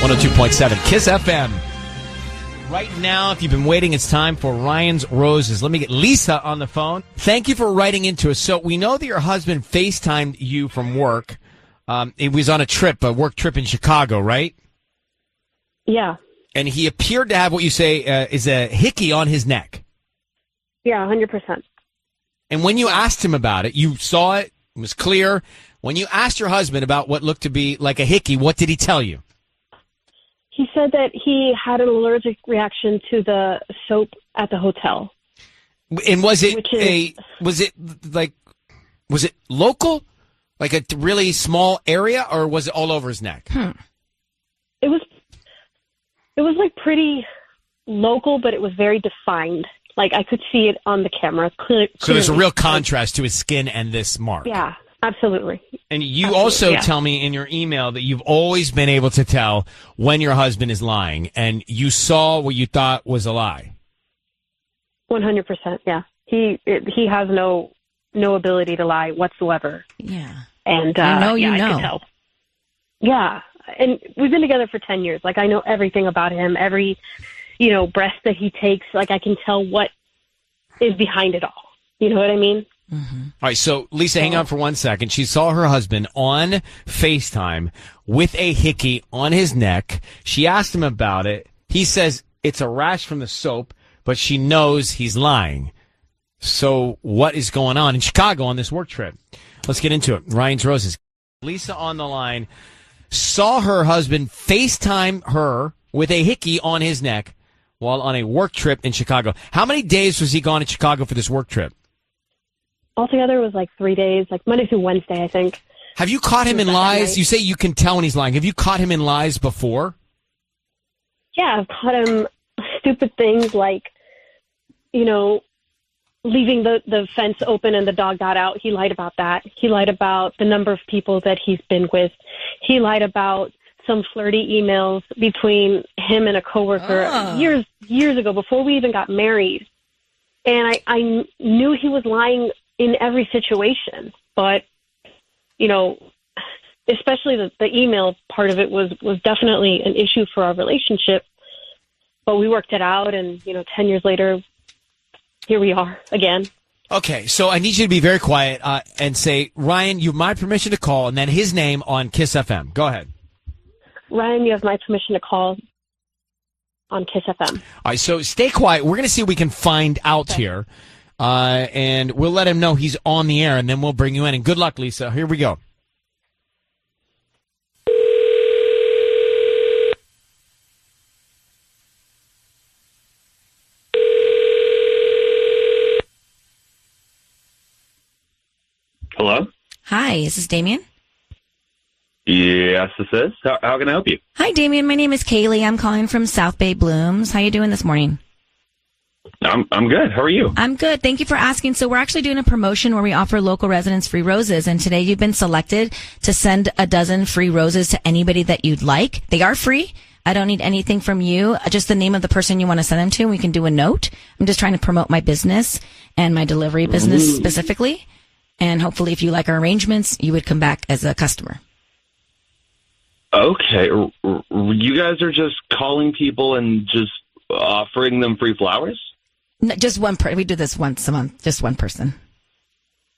102.7 Kiss FM. Right now, if you've been waiting, it's time for Ryan's Roses. Let me get Lisa on the phone. Thank you for writing into us. So we know that your husband FaceTimed you from work. It was on a work trip in Chicago, right? Yeah. And he appeared to have what you say is a hickey on his neck. Yeah, 100%. And when you asked him about it, you saw it, it was clear. When you asked your husband about what looked to be like a hickey, what did he tell you? He said that he had an allergic reaction to the soap at the hotel. And was it local? Like a really small area, or was it all over his neck? It was like pretty local, but it was very defined. Like I could see it on the camera clearly. So there's a real contrast to his skin and this mark. Yeah, absolutely. And you also tell me in your email that you've always been able to tell when your husband is lying, and you saw what you thought was a lie. 100%, yeah. He has no ability to lie whatsoever. Yeah. And I could tell. Yeah, and we've been together for 10 years. Like I know everything about him, every breath that he takes. Like I can tell what is behind it all. You know what I mean? Mm-hmm. All right, so Lisa, hang on for 1 second. She saw her husband on FaceTime with a hickey on his neck. She asked him about it. He says it's a rash from the soap, but she knows he's lying. So what is going on in Chicago on this work trip? Let's get into it. Ryan's Roses. Lisa on the line saw her husband FaceTime her with a hickey on his neck while on a work trip in Chicago. How many days was he gone in Chicago for this work trip? Altogether, it was like 3 days, like Monday through Wednesday, I think. Have you caught him in lies? You say you can tell when he's lying. Have you caught him in lies before? Yeah, I've caught him stupid things like, leaving the fence open and the dog got out. He lied about that. He lied about the number of people that he's been with. He lied about some flirty emails between him and a coworker years ago, before we even got married. And I knew he was lying in every situation, but, especially the email part of it was definitely an issue for our relationship, but we worked it out. And, 10 years later, here we are again. Okay, so I need you to be very quiet and say, Ryan, you have my permission to call, and then his name on Kiss FM. Go ahead. Ryan, you have my permission to call on Kiss FM. All right, so stay quiet. We're going to see what we can find out here, and we'll let him know he's on the air, and then we'll bring you in. And good luck, Lisa. Here we go. Hello? Hi, is this Damien? Yes, this is. How can I help you? Hi, Damien. My name is Kaylee. I'm calling from South Bay Blooms. How you doing this morning? I'm good. How are you? I'm good. Thank you for asking. So we're actually doing a promotion where we offer local residents free roses. And today you've been selected to send a dozen free roses to anybody that you'd like. They are free. I don't need anything from you, just the name of the person you want to send them to, and we can do a note. I'm just trying to promote my business and my delivery business specifically. And hopefully if you like our arrangements, you would come back as a customer. Okay. You guys are just calling people and just offering them free flowers? No, just one person. We do this once a month. Just one person.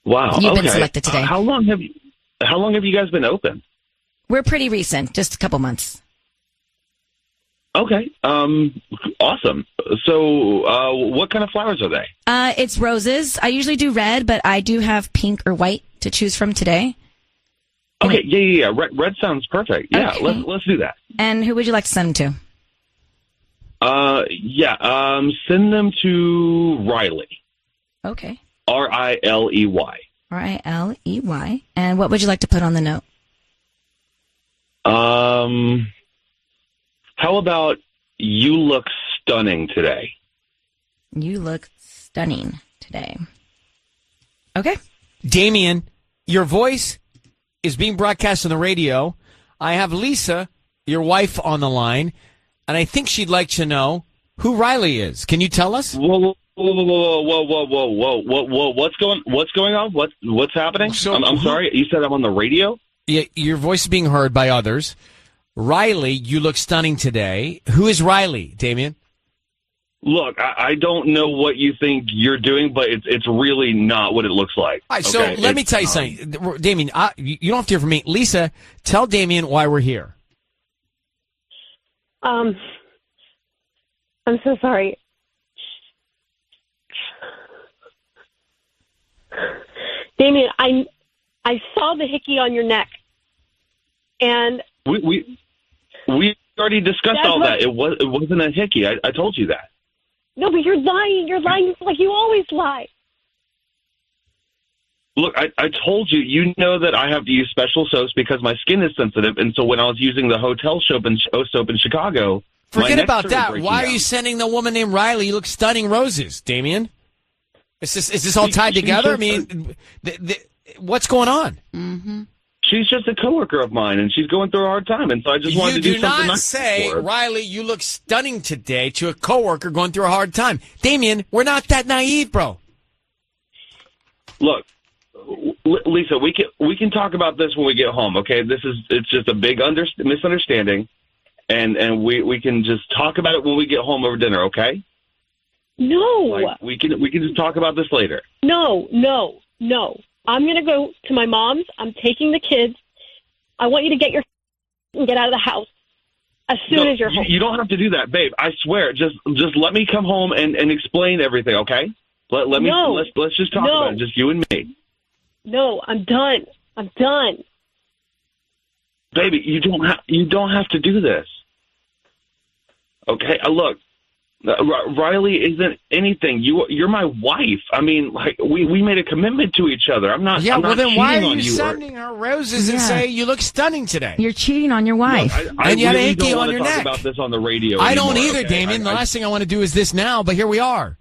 Wow. You've been selected today. How long have you guys been open? We're pretty recent, just a couple months. Okay. Awesome. So, what kind of flowers are they? It's roses. I usually do red, but I do have pink or white to choose from today. Okay. Yeah. Red sounds perfect. Yeah. Okay. Let's do that. And who would you like to send them to? Send them to Riley. Okay. Riley. Riley. And what would you like to put on the note? How about you look stunning today? You look stunning today. Okay. Damien, your voice is being broadcast on the radio. I have Lisa, your wife, on the line, and I think she'd like to know who Riley is. Can you tell us? Whoa. What's going on? What's happening? So, I'm sorry. You said I'm on the radio? Yeah, your voice is being heard by others. Riley, you look stunning today. Who is Riley, Damien? Look, I don't know what you think you're doing, but it's really not what it looks like. All right, so let me tell you something. Damien, you don't have to hear from me. Lisa, tell Damien why we're here. I'm so sorry. Damien, I saw the hickey on your neck, and we already discussed all that. It wasn't a hickey. I told you that. No, but you're lying. You're lying like you always lie. Look, I told you. You know that I have to use special soaps because my skin is sensitive, and so when I was using the hotel soap in Chicago, forget about that. Why are you sending the woman named Riley? You look stunning roses, Damien. Is this all tied together? I mean, what's going on? Mm-hmm. She's just a coworker of mine, and she's going through a hard time, and so I just wanted to do something nice. You do not say, Riley, you look stunning today to a coworker going through a hard time. Damien, we're not that naive, bro. Look, Lisa, we can talk about this when we get home, okay? It's just a big misunderstanding, and we can just talk about it when we get home over dinner, okay? No. We can just talk about this later. No. I'm going to go to my mom's. I'm taking the kids. I want you to get your and get out of the house as soon as you're home. You don't have to do that, babe. I swear. Just let me come home and explain everything, okay? Let's just talk about it, just you and me. No, I'm done. Baby, you don't have to do this. Okay, look. Riley isn't anything. You're my wife. I mean, like we made a commitment to each other. I'm not. Yeah, I'm well not then why are you sending her roses and say you look stunning today? You're cheating on your wife. Look, I and you had really a hickey don't on your talk neck. About this on the radio. I anymore, don't either, okay? Damien. The last thing I want to do is this now, but here we are.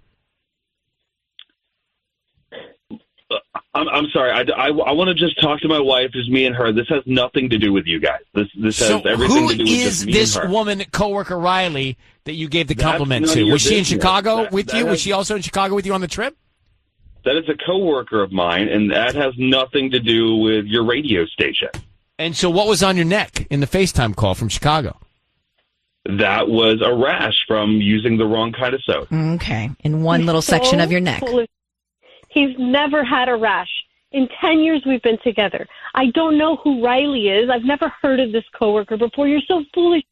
I'm sorry. I want to just talk to my wife. It's me and her. This has nothing to do with you guys. This has everything to do with just me and her. Who is this woman, coworker Riley, that you gave the compliment to? Was she in Chicago with you? Was she also in Chicago with you on the trip? That is a coworker of mine, and that has nothing to do with your radio station. And so what was on your neck in the FaceTime call from Chicago? That was a rash from using the wrong kind of soap. Okay. In one little section of your neck. He's never had a rash. In 10 years we've been together. I don't know who Riley is. I've never heard of this coworker before. You're so foolish.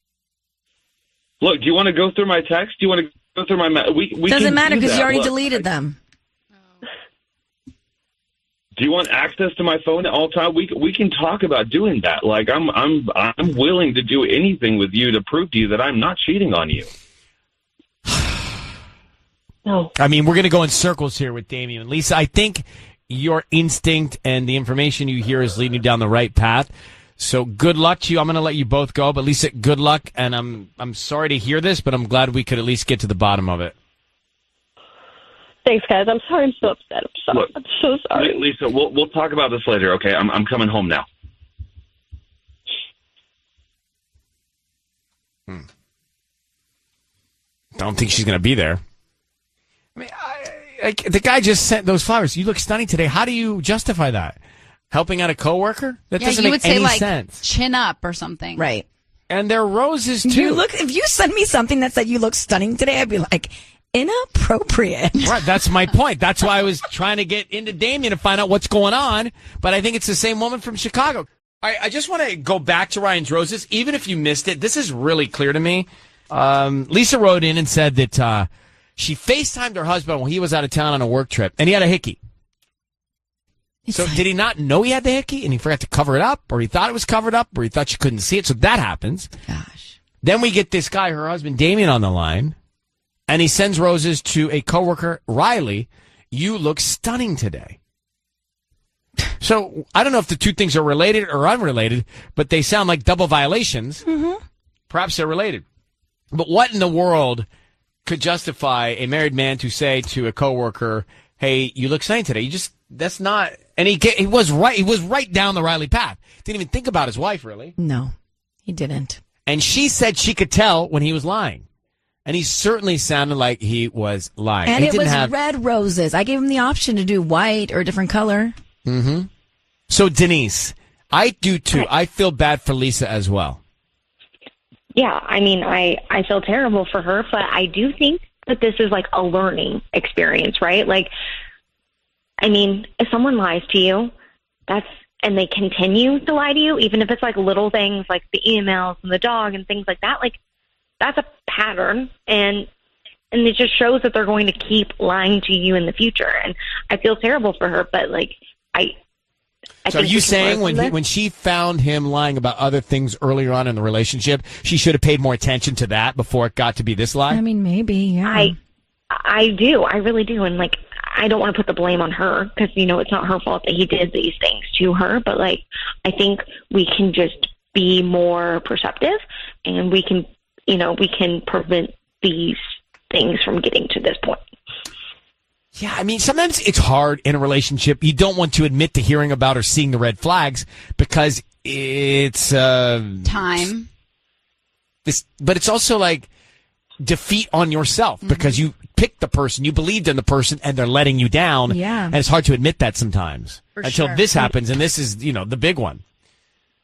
Look, do you want to go through my text? Do you want to go through my... We Doesn't matter because you already deleted them. Do you want access to my phone at all time? We can talk about doing that. Like I'm willing to do anything with you to prove to you that I'm not cheating on you. No. I mean, we're going to go in circles here with Damien. Lisa, I think your instinct and the information you hear is leading you down the right path. So good luck to you. I'm going to let you both go, but Lisa, good luck. And I'm sorry to hear this, but I'm glad we could at least get to the bottom of it. Thanks, guys. I'm sorry. I'm so upset. I'm so sorry. Lisa, we'll talk about this later, okay? I'm coming home now. Don't think she's going to be there. I mean, the guy just sent those flowers. You look stunning today. How do you justify that? Helping out a coworker? That doesn't make any sense. Chin up or something. Right. And they're roses, too. If you send me something that said you look stunning today, I'd be like, inappropriate. Right, that's my point. That's why I was trying to get into Damien to find out what's going on. But I think it's the same woman from Chicago. I just want to go back to Ryan's roses. Even if you missed it, this is really clear to me. Lisa wrote in and said that she FaceTimed her husband when he was out of town on a work trip, and he had a hickey. So did he not know he had the hickey, and he forgot to cover it up, or he thought it was covered up, or he thought she couldn't see it? So that happens. Gosh. Then we get this guy, her husband, Damien, on the line, and he sends roses to a coworker, Riley. You look stunning today. So I don't know if the two things are related or unrelated, but they sound like double violations. Mm-hmm. Perhaps they're related. But what in the world could justify a married man to say to a coworker, "Hey, you look stunning today"? That's not. And he was right. He was right down the Riley path. Didn't even think about his wife, really. No, he didn't. And she said she could tell when he was lying. And he certainly sounded like he was lying. And it was red roses. I gave him the option to do white or a different color. Mm-hmm. So, Denise, I do too. I feel bad for Lisa as well. Yeah, I mean, I feel terrible for her, but I do think that this is like a learning experience, right? Like, I mean, if someone lies to you, and they continue to lie to you, even if it's like little things like the emails and the dog and things like that, like that's a pattern, and it just shows that they're going to keep lying to you in the future. And I feel terrible for her, but like So are you saying when she found him lying about other things earlier on in the relationship, she should have paid more attention to that before it got to be this lie? I mean, maybe, yeah. I do. I really do. And like, I don't want to put the blame on her because, it's not her fault that he did these things to her. But like, I think we can just be more perceptive, and we can prevent these things from getting to this point. Yeah, I mean, sometimes it's hard in a relationship. You don't want to admit to hearing about or seeing the red flags because it's time. But it's also like defeat on yourself because you picked the person, you believed in the person, and they're letting you down. Yeah, and it's hard to admit that sometimes until this happens, and this is the big one.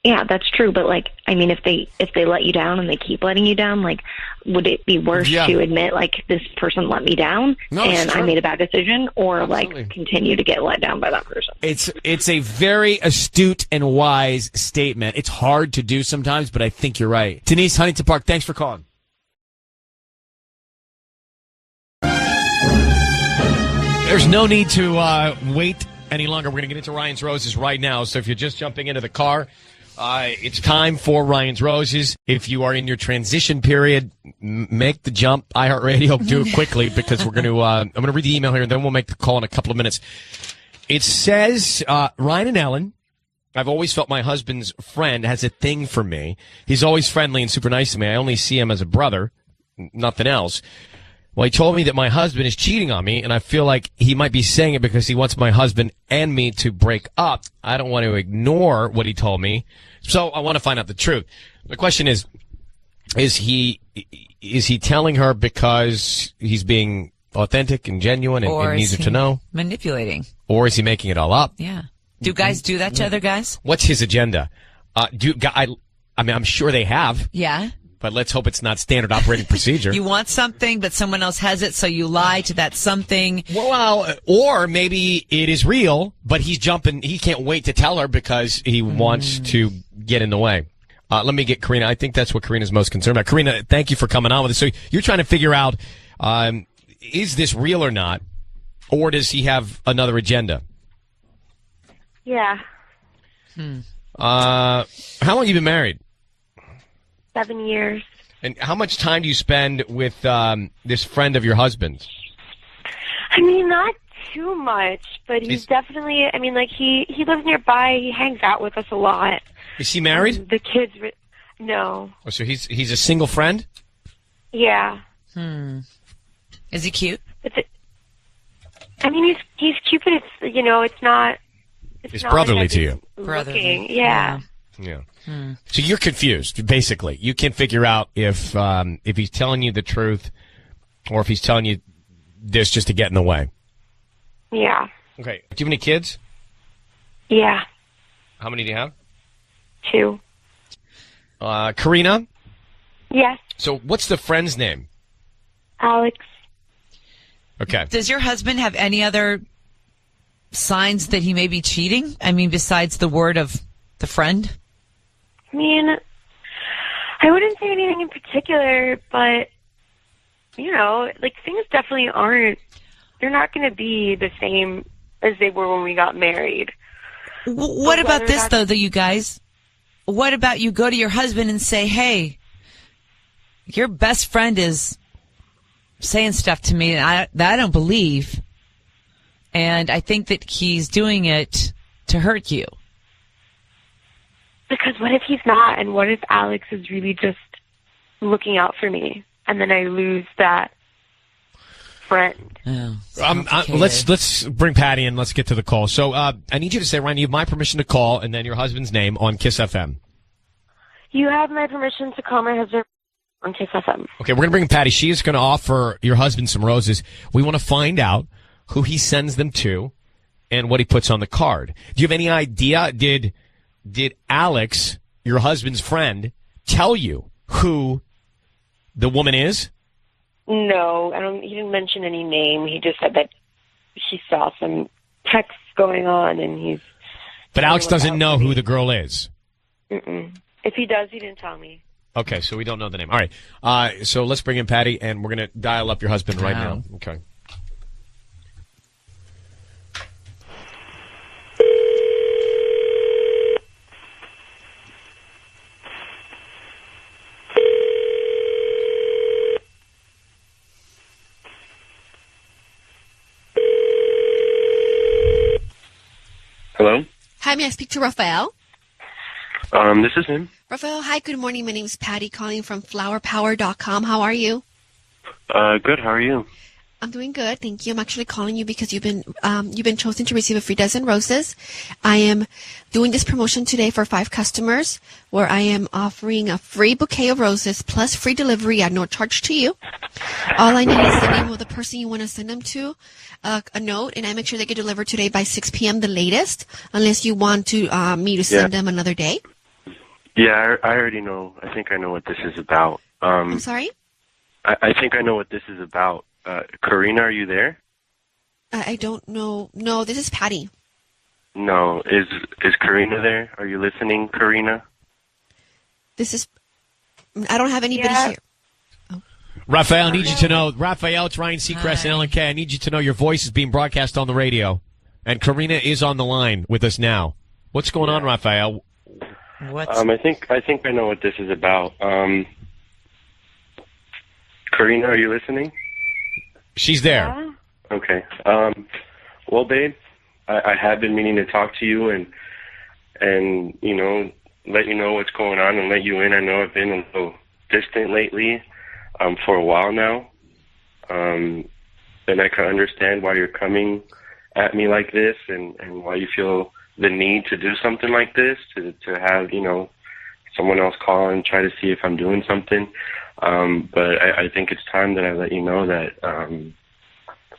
Yeah, that's true. But like, I mean, if they let you down and they keep letting you down, like, would it be worse to admit like this person let me down and I made a bad decision, or like continue to get let down by that person? It's a very astute and wise statement. It's hard to do sometimes, but I think you're right. Denise, Huntington Park, thanks for calling. There's no need to wait any longer. We're going to get into Ryan's Roses right now. So if you're just jumping into the car, it's time for Ryan's Roses. If you are in your transition period, make the jump. iHeartRadio, do it quickly because we're going to. I'm going to read the email here, and then we'll make the call in a couple of minutes. It says, Ryan and Ellen, I've always felt my husband's friend has a thing for me. He's always friendly and super nice to me. I only see him as a brother, nothing else. Well, he told me that my husband is cheating on me, and I feel like he might be saying it because he wants my husband and me to break up. I don't want to ignore what he told me, so I want to find out the truth. The question is he telling her because he's being authentic and genuine and needs her to know? Manipulating. Or is he making it all up? Yeah. Do guys do that to other guys? What's his agenda? I'm sure they have. Yeah. But let's hope it's not standard operating procedure. You want something, but someone else has it, so you lie to that something. Well, or maybe it is real, but he's jumping. He can't wait to tell her because he wants to get in the way. Let me get Karina. I think that's what Karina's most concerned about. Karina, thank you for coming on with us. So you're trying to figure out, is this real or not, or does he have another agenda? Yeah. How long have you been married? 7 years. And how much time do you spend with this friend of your husband's? I mean, not too much, but he's definitely, I mean, like, he lives nearby. He hangs out with us a lot. Is he married? The kids, no. Oh, so he's a single friend? Yeah. Is he cute? I mean, he's cute, but it's not. It's not brotherly like to you. Brotherly. Yeah. Yeah. So you're confused, basically. You can't figure out if he's telling you the truth or if he's telling you this just to get in the way. Yeah. Okay. Do you have any kids? Yeah. How many do you have? 2. Karina? Yes. So what's the friend's name? Alex. Okay. Does your husband have any other signs that he may be cheating? I mean, besides the word of the friend? I mean, I wouldn't say anything in particular, but, like, things definitely they're not going to be the same as they were when we got married. What about this, though, you guys? What about you go to your husband and say, hey, your best friend is saying stuff to me that I don't believe, and I think that he's doing it to hurt you. Because what if he's not, and what if Alex is really just looking out for me, and then I lose that friend? Oh, let's bring Patty in. Let's get to the call. So I need you to say, Ryan, you have my permission to call, and then your husband's name on Kiss FM. You have my permission to call my husband on Kiss FM. Okay, we're going to bring Patty. She is going to offer your husband some roses. We want to find out who he sends them to and what he puts on the card. Do you have any idea? Did Alex, your husband's friend, tell you who the woman is? No, I don't. He didn't mention any name. He just said that he saw some texts going on, and he's. But Alex doesn't know who the girl is. Mm-mm. If he does, he didn't tell me. Okay, so we don't know the name. All right, so let's bring in Patty, and we're going to dial up your husband right now. Okay. Hello? Hi, may I speak to Rafael? This is him. Rafael, hi, good morning. My name is Patty calling from flowerpower.com. How are you? Good. How are you? I'm doing good, thank you. I'm actually calling you because you've been chosen to receive a free dozen roses. I am doing this promotion today for 5 customers where I am offering a free bouquet of roses plus free delivery at no charge to you. All I need is the name of the person you want to send them to, a note, and I make sure they get delivered today by 6 p.m. the latest, unless you want to me to send them another day. Yeah, I already know. I think I know what this is about. I'm sorry? I think I know what this is about. Karina, are you there? I don't know. No, this is Patty. No, is Karina there? Are you listening, Karina? I don't have anybody here. Oh. Raphael, I need you to know. Raphael, it's Ryan Seacrest and Ellen K. I need you to know your voice is being broadcast on the radio, and Karina is on the line with us now. What's going on, Raphael? I think I know what this is about. Karina, are you listening? She's there. Yeah. Okay. Well, babe, I have been meaning to talk to you and let you know what's going on and let you in. I know I've been a little distant lately, for a while now. And I can understand why you're coming at me like this and why you feel the need to do something like this, to have, someone else call and try to see if I'm doing something. But I think it's time that I let you know that,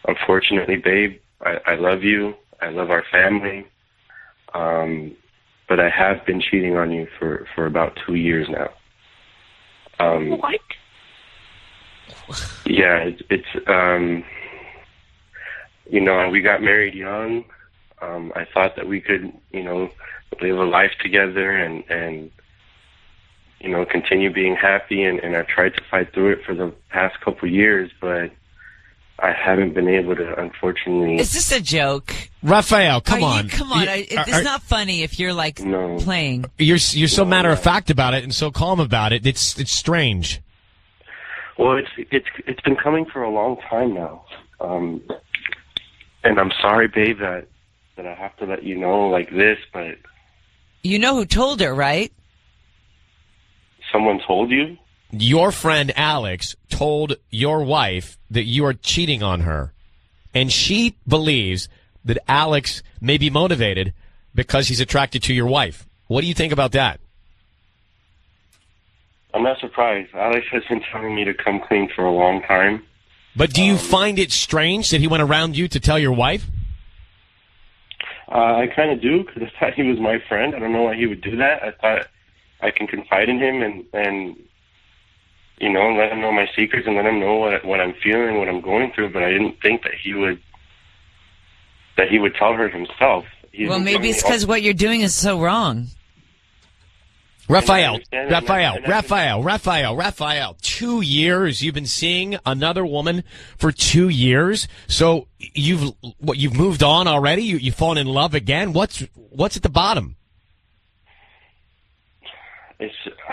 unfortunately, babe, I love you. I love our family. But I have been cheating on you for about 2 years now. What? Yeah, it's we got married young. I thought that we could, live a life together and continue being happy. And I've tried to fight through it for the past couple years, but I haven't been able to, unfortunately. Is this a joke? Raphael, come on. Come on. It's not funny if you're playing. You're so matter of fact about it and so calm about it. It's strange. Well, it's been coming for a long time now. And I'm sorry, babe, that I have to let you know like this, but you know who told her, right? Someone told you? Your friend Alex told your wife that you are cheating on her, and she believes that Alex may be motivated because he's attracted to your wife. What do you think about that? I'm not surprised. Alex has been telling me to come clean for a long time. But do you find it strange that he went around you to tell your wife? I kind of do, because I thought he was my friend. I don't know why he would do that. I thought I can confide in him and let him know my secrets and let him know what I'm feeling, what I'm going through. But I didn't think that he would tell her himself. Well, maybe it's because what you're doing is so wrong. Raphael. 2 years. You've been seeing another woman for 2 years. So you've moved on already? You've fallen in love again? What's at the bottom?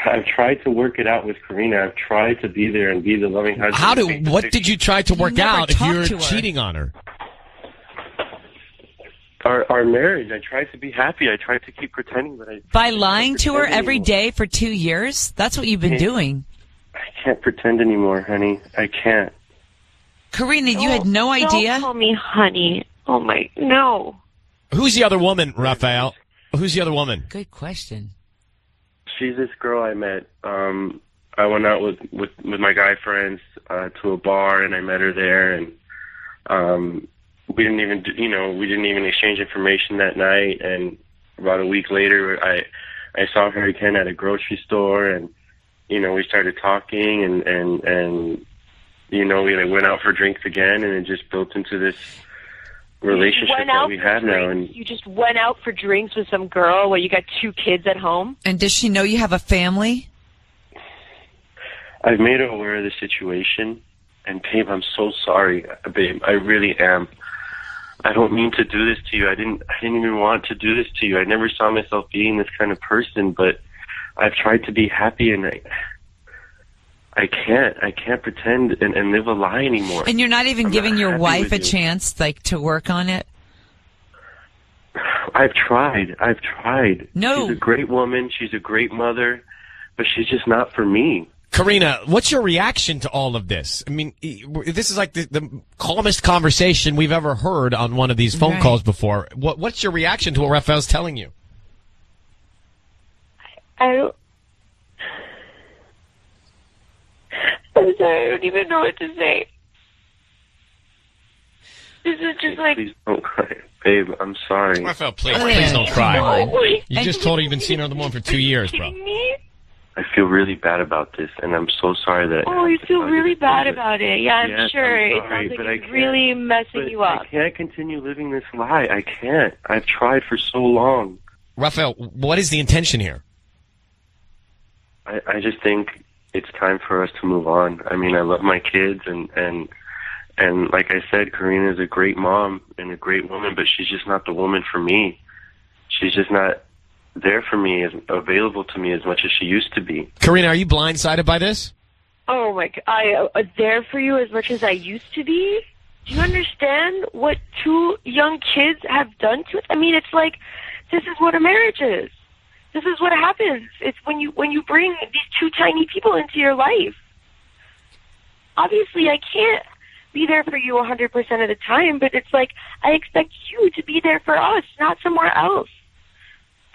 I've tried to work it out with Karina. I've tried to be there and be the loving husband. What did you try to work out if you're cheating on her? Our marriage, I tried to be happy. I tried to keep pretending that By lying to her every day for 2 years? That's what you've been doing. I can't pretend anymore, honey. I can't. Karina, you had no idea? Don't call me honey. Oh, no. Who's the other woman, Raphael? Who's the other woman? Good question. She's this girl I met. I went out with my guy friends to a bar, and I met her there, and we didn't even exchange information that night. And about a week later, I saw her again at a grocery store, and we started talking and we went out for drinks again, and it just built into this relationship that we have now. And you just went out for drinks with some girl while you got 2 kids at home? And does she know you have a family? I've made her aware of the situation, and babe, I'm so sorry, babe. I really am. I don't mean to do this to you. I didn't even want to do this to you. I never saw myself being this kind of person, but I've tried to be happy, and I can't pretend and live a lie anymore. And you're not even giving your wife a chance, to work on it? I've tried. No. She's a great woman. She's a great mother, but she's just not for me. Karina, what's your reaction to all of this? I mean, this is like the calmest conversation we've ever heard on one of these phone calls before. What's your reaction to what Raphael's telling you? I'm sorry, I don't even know what to say. This is just Please don't cry. Babe, I'm sorry. Raphael, please don't cry. You just told her you've been seeing her the one for 2 years, bro. I feel really bad about this, and I'm so sorry that... Oh, you feel really bad about it. Yeah, I'm sure. I'm It sorry, sounds but like it's really messing you up. I can't continue living this lie. I can't. I've tried for so long. Raphael, what is the intention here? I just think it's time for us to move on. I mean, I love my kids, and like I said, Karina is a great mom and a great woman, but she's just not the woman for me. She's just not there for me, as available to me as much as she used to be. Karina, are you blindsided by this? Oh my God, I there for you as much as I used to be? Do you understand what 2 young kids have done to it? I mean, it's like, this is what a marriage is. This is what happens. It's when you bring these 2 tiny people into your life. Obviously, I can't be there for you 100% of the time, but it's like, I expect you to be there for us, not somewhere else.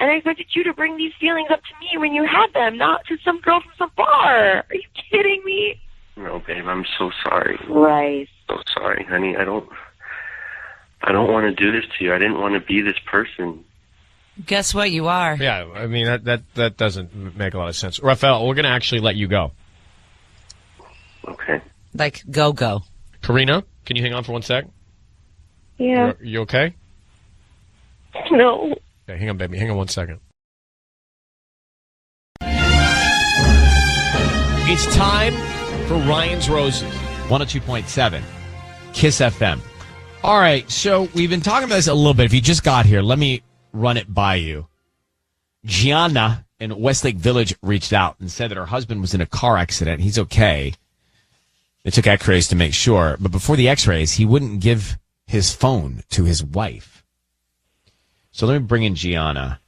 And I expected you to bring these feelings up to me when you had them, not to some girl from some bar. Are you kidding me? No, babe, I'm so sorry. Right. So sorry, honey. I don't want to do this to you. I didn't want to be this person. Guess what? You are. Yeah, I mean, that doesn't make a lot of sense. Raphael, we're going to actually let you go. Okay. Go. Karina, can you hang on for 1 sec? Yeah. You okay? No. Okay, hang on, baby. Hang on 1 second. It's time for Ryan's Roses, 102.7, KISS FM. All right, so we've been talking about this a little bit. If you just got here, let me run it by you. Gianna in Westlake Village reached out and said that her husband was in a car accident. He's okay. They took x-rays to make sure. But before the x-rays, he wouldn't give his phone to his wife. So let me bring in Gianna.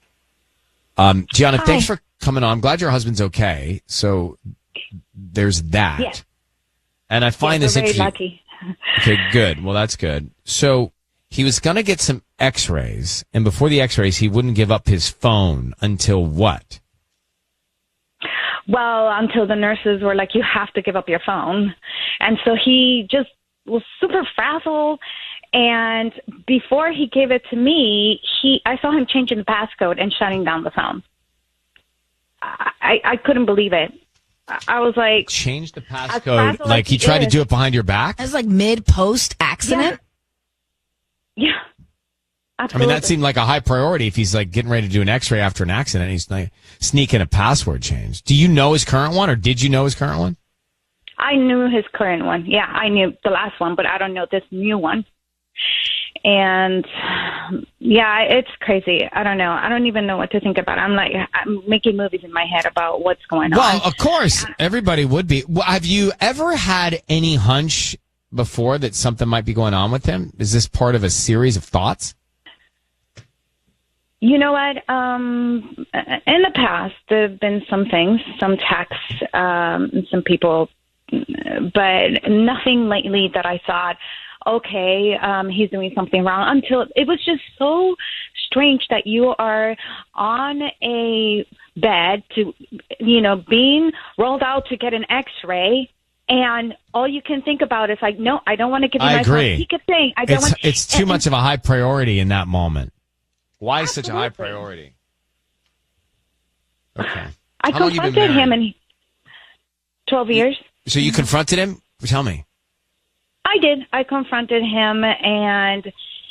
Gianna, Hi. thanks for coming on. I'm glad your husband's okay. So there's that. Yeah. And I find this very interesting. lucky. Okay, good. Well, that's good. So he was going to get some x-rays, and before the x-rays, he wouldn't give up his phone until what? Well, until the nurses were like, you have to give up your phone. And so he just was super frazzled. And before he gave it to me, I saw him changing the passcode and shutting down the phone. I couldn't believe it. I was like... Change the passcode? Like he tried to do it behind your back? That's like mid-post accident? Yeah. I mean, that seemed like a high priority if he's like getting ready to do an x-ray after an accident. He's like sneaking a password change. Do you know his current one, or did you know his current one? I knew his current one. Yeah, I knew the last one, but I don't know this new one. And yeah, it's crazy. I don't know. I don't even know what to think about. I'm making movies in my head about what's going on. Well, of course, everybody would be. Well, have you ever had any hunch before that something might be going on with him? Is this part of a series of thoughts? You know what? In the past, there have been some things, some texts, some people, but nothing lately that I thought, okay, he's doing something wrong, until it was just so strange that you are on a bed being rolled out to get an x-ray, and all you can think about is like, no, I don't want to give you my phone. He kept saying, I don't want. It's too much of a high priority in that moment. Why such a high priority? Okay. I confronted him, and 12 years. So you confronted him? Tell me. I did. I confronted him, and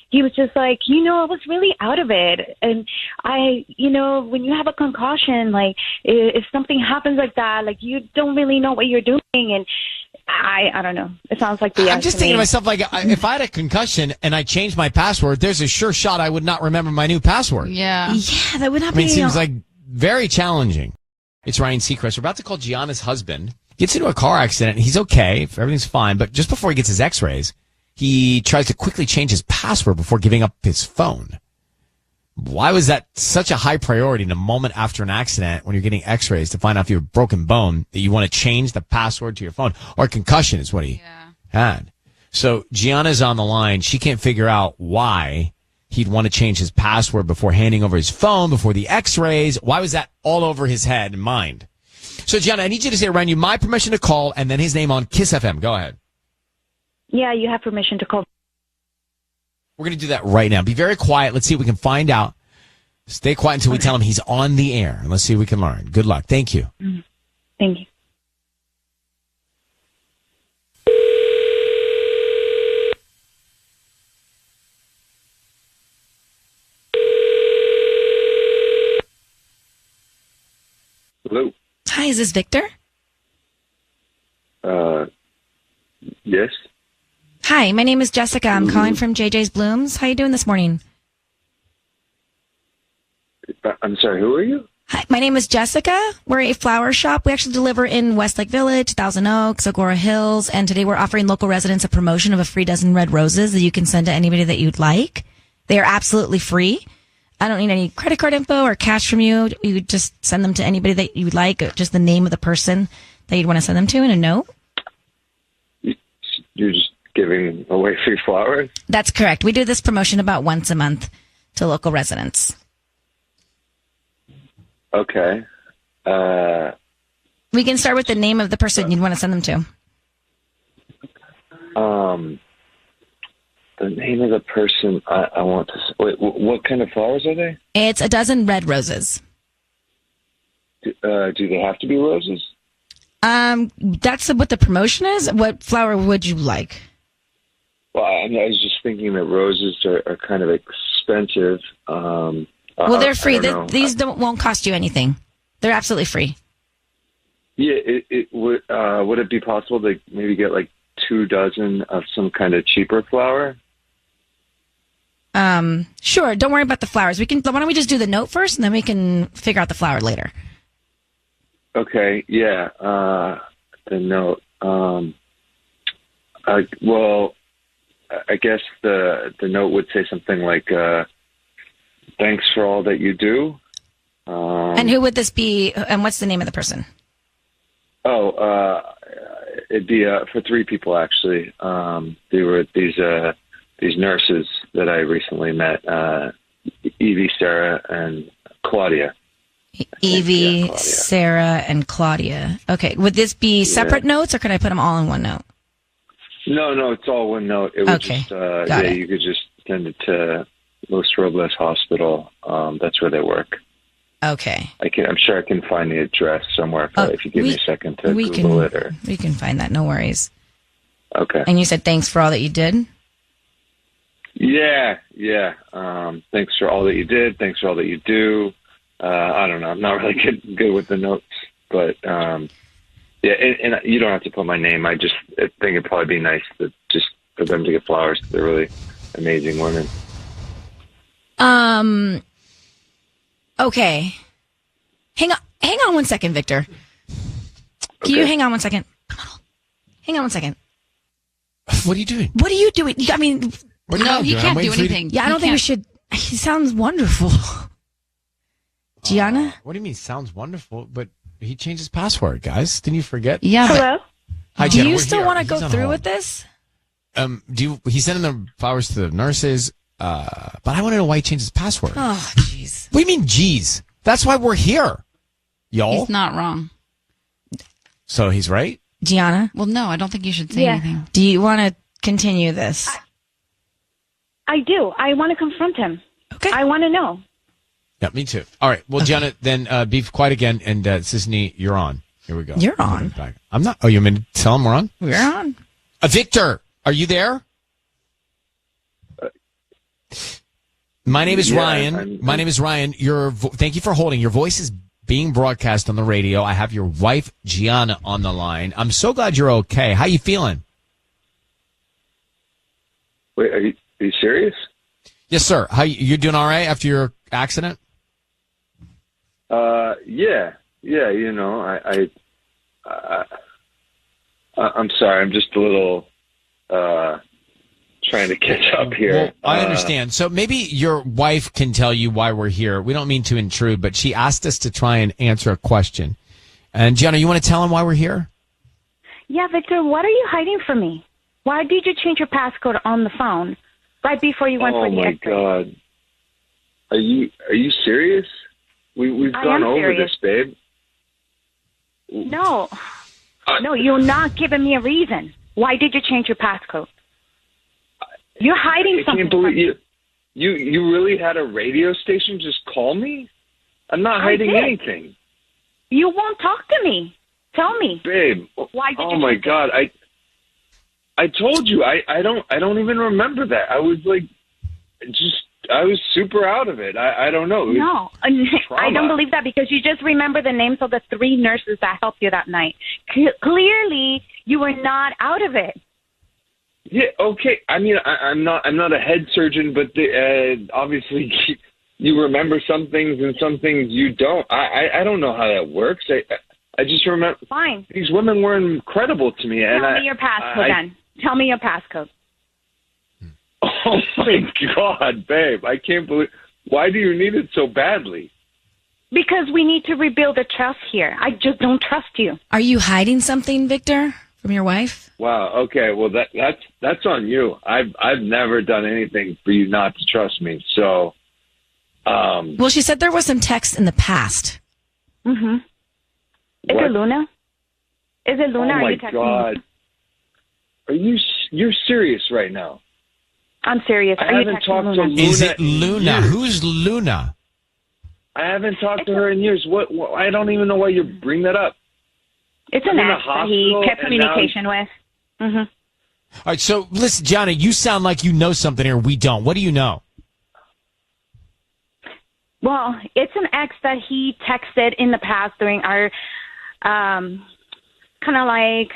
he was just like, I was really out of it. And when you have a concussion, like, if something happens like that, like, you don't really know what you're doing. And I don't know. It sounds like BS. I'm just thinking to myself, like, if I had a concussion and I changed my password, there's a sure shot I would not remember my new password. Yeah, that would not be. It seems like very challenging. It's Ryan Seacrest. We're about to call Gianna's husband. Gets into a car accident. He's okay. Everything's fine. But just before he gets his x-rays, he tries to quickly change his password before giving up his phone. Why was that such a high priority in a moment after an accident when you're getting x-rays to find out if you have a broken bone that you want to change the password to your phone? Or concussion is what he had. So Gianna's on the line. She can't figure out why he'd want to change his password before handing over his phone, before the x-rays. Why was that all over his head and mind? So, Gianna, I need you to say around you my permission to call and then his name on Kiss FM. Go ahead. Yeah, you have permission to call. We're going to do that right now. Be very quiet. Let's see if we can find out. Stay quiet until we tell him he's on the air. And let's see if we can learn. Good luck. Thank you. Thank you. Hello. Hi, is this Victor? Yes. Hi, my name is Jessica. I'm calling from JJ's Blooms. How you doing this morning? I'm sorry, who are you? Hi, my name is Jessica. We're a flower shop. We actually deliver in Westlake Village, Thousand Oaks, Agora Hills, and today we're offering local residents a promotion of a free dozen red roses that you can send to anybody that you'd like. They are absolutely free. I don't need any credit card info or cash from you. You would just send them to anybody that you'd like, just the name of the person that you'd want to send them to and a note. You're just giving away free flowers? That's correct. We do this promotion about once a month to local residents. Okay. We can start with the name of the person you'd want to send them to. The name of the person I want to... Wait, what kind of flowers are they? It's a dozen red roses. Do they have to be roses? That's what the promotion is. What flower would you like? Well, I was just thinking that roses are kind of expensive. Well, they're free. These won't cost you anything. They're absolutely free. Yeah, would it be possible to maybe get like 2 dozen of some kind of cheaper flower? Sure. Don't worry about the flowers. Why don't we just do the note first, and then we can figure out the flower later. Okay. Yeah. The note. I guess the note would say something like, "Thanks for all that you do." And who would this be? And what's the name of the person? It'd be for 3 people actually. They were these nurses that I recently met, Evie, Sarah, and Claudia. Evie, Sarah, and Claudia. Okay. Would this be separate notes, or could I put them all in one note? No, it's all one note. It would just, you could just send it to Los Robles Hospital. That's where they work. Okay. I'm sure I can find the address somewhere if you give me a second to Google it. Or... We can find that. No worries. Okay. And you said thanks for all that you did? Yeah. Thanks for all that you did. Thanks for all that you do. I don't know. I'm not really good with the notes, but and you don't have to put my name. I think it'd probably be nice just for them to get flowers. They're really amazing women. Okay. Hang on 1 second, Victor. Can you hang on 1 second? Come on. Hang on 1 second. What are you doing? What are you doing? I mean, no, he can't do anything. Yeah, I don't think we should. He sounds wonderful. Gianna? What do you mean? Sounds wonderful, but he changed his password, guys. Didn't you forget? Yeah. Hello? Hi, do Gianna, you still want to go through with this? He's sending the flowers to the nurses, but I want to know why he changed his password. Oh, jeez. What do you mean, jeez? That's why we're here, y'all. He's not wrong. So he's right? Gianna? Well, no, I don't think you should say anything. Do you want to continue this? I do. I want to confront him. Okay. I want to know. Yeah, me too. All right. Well, Gianna, then be quiet again, and Sisney, you're on. Here we go. You're on. Back. I'm not. Oh, you mean to tell him we're on? We're on. Victor, are you there? My name is Ryan. My name is Ryan. Thank you for holding. Your voice is being broadcast on the radio. I have your wife, Gianna, on the line. I'm so glad you're okay. How you feeling? Wait, are you serious? Yes, sir. How you doing? All right after your accident? Yeah. You know, I'm sorry. I'm just a little trying to catch up here. Well, I understand. So maybe your wife can tell you why we're here. We don't mean to intrude, but she asked us to try and answer a question. And Gianna, you want to tell him why we're here? Yeah, Victor, what are you hiding from me? Why did you change your passcode on the phone right before you went for the X-ray? Oh my God. Are you serious? We've gone over serious. this, babe. No, you're not giving me a reason. Why did you change your passcode? You're hiding something. I can't believe you really had a radio station just call me? I'm not hiding anything. You won't talk to me. Tell me, babe. Why did oh you my change God! I told you I don't even remember that. I was like, I was super out of it. I don't know. No, I don't believe that because you just remember the names of the 3 nurses that helped you that night. Clearly, you were not out of it. Yeah, okay. I mean, I'm not a head surgeon, but obviously you remember some things and some things you don't. I don't know how that works. I just remember. Fine. These women were incredible to me. Tell me your passcode then. Tell me your passcode. Oh my God, babe! I can't believe. Why do you need it so badly? Because we need to rebuild the trust here. I just don't trust you. Are you hiding something, Victor, from your wife? Wow. Okay. Well, that's on you. I've never done anything for you not to trust me. So. Well, she said there was some text in the past. Mm-hmm. Is it Luna? Is it Luna? Oh my Are you texting God! me? You're serious right now? I'm serious. I haven't talked to Luna. Is it Luna? Who's Luna? I haven't talked to her in years. What? I don't even know why you bring that up. It's an ex that he kept communication with. Mm-hmm. All right, so listen, Gianna, you sound like you know something here. We don't. What do you know? Well, it's an ex that he texted in the past during our, kind of like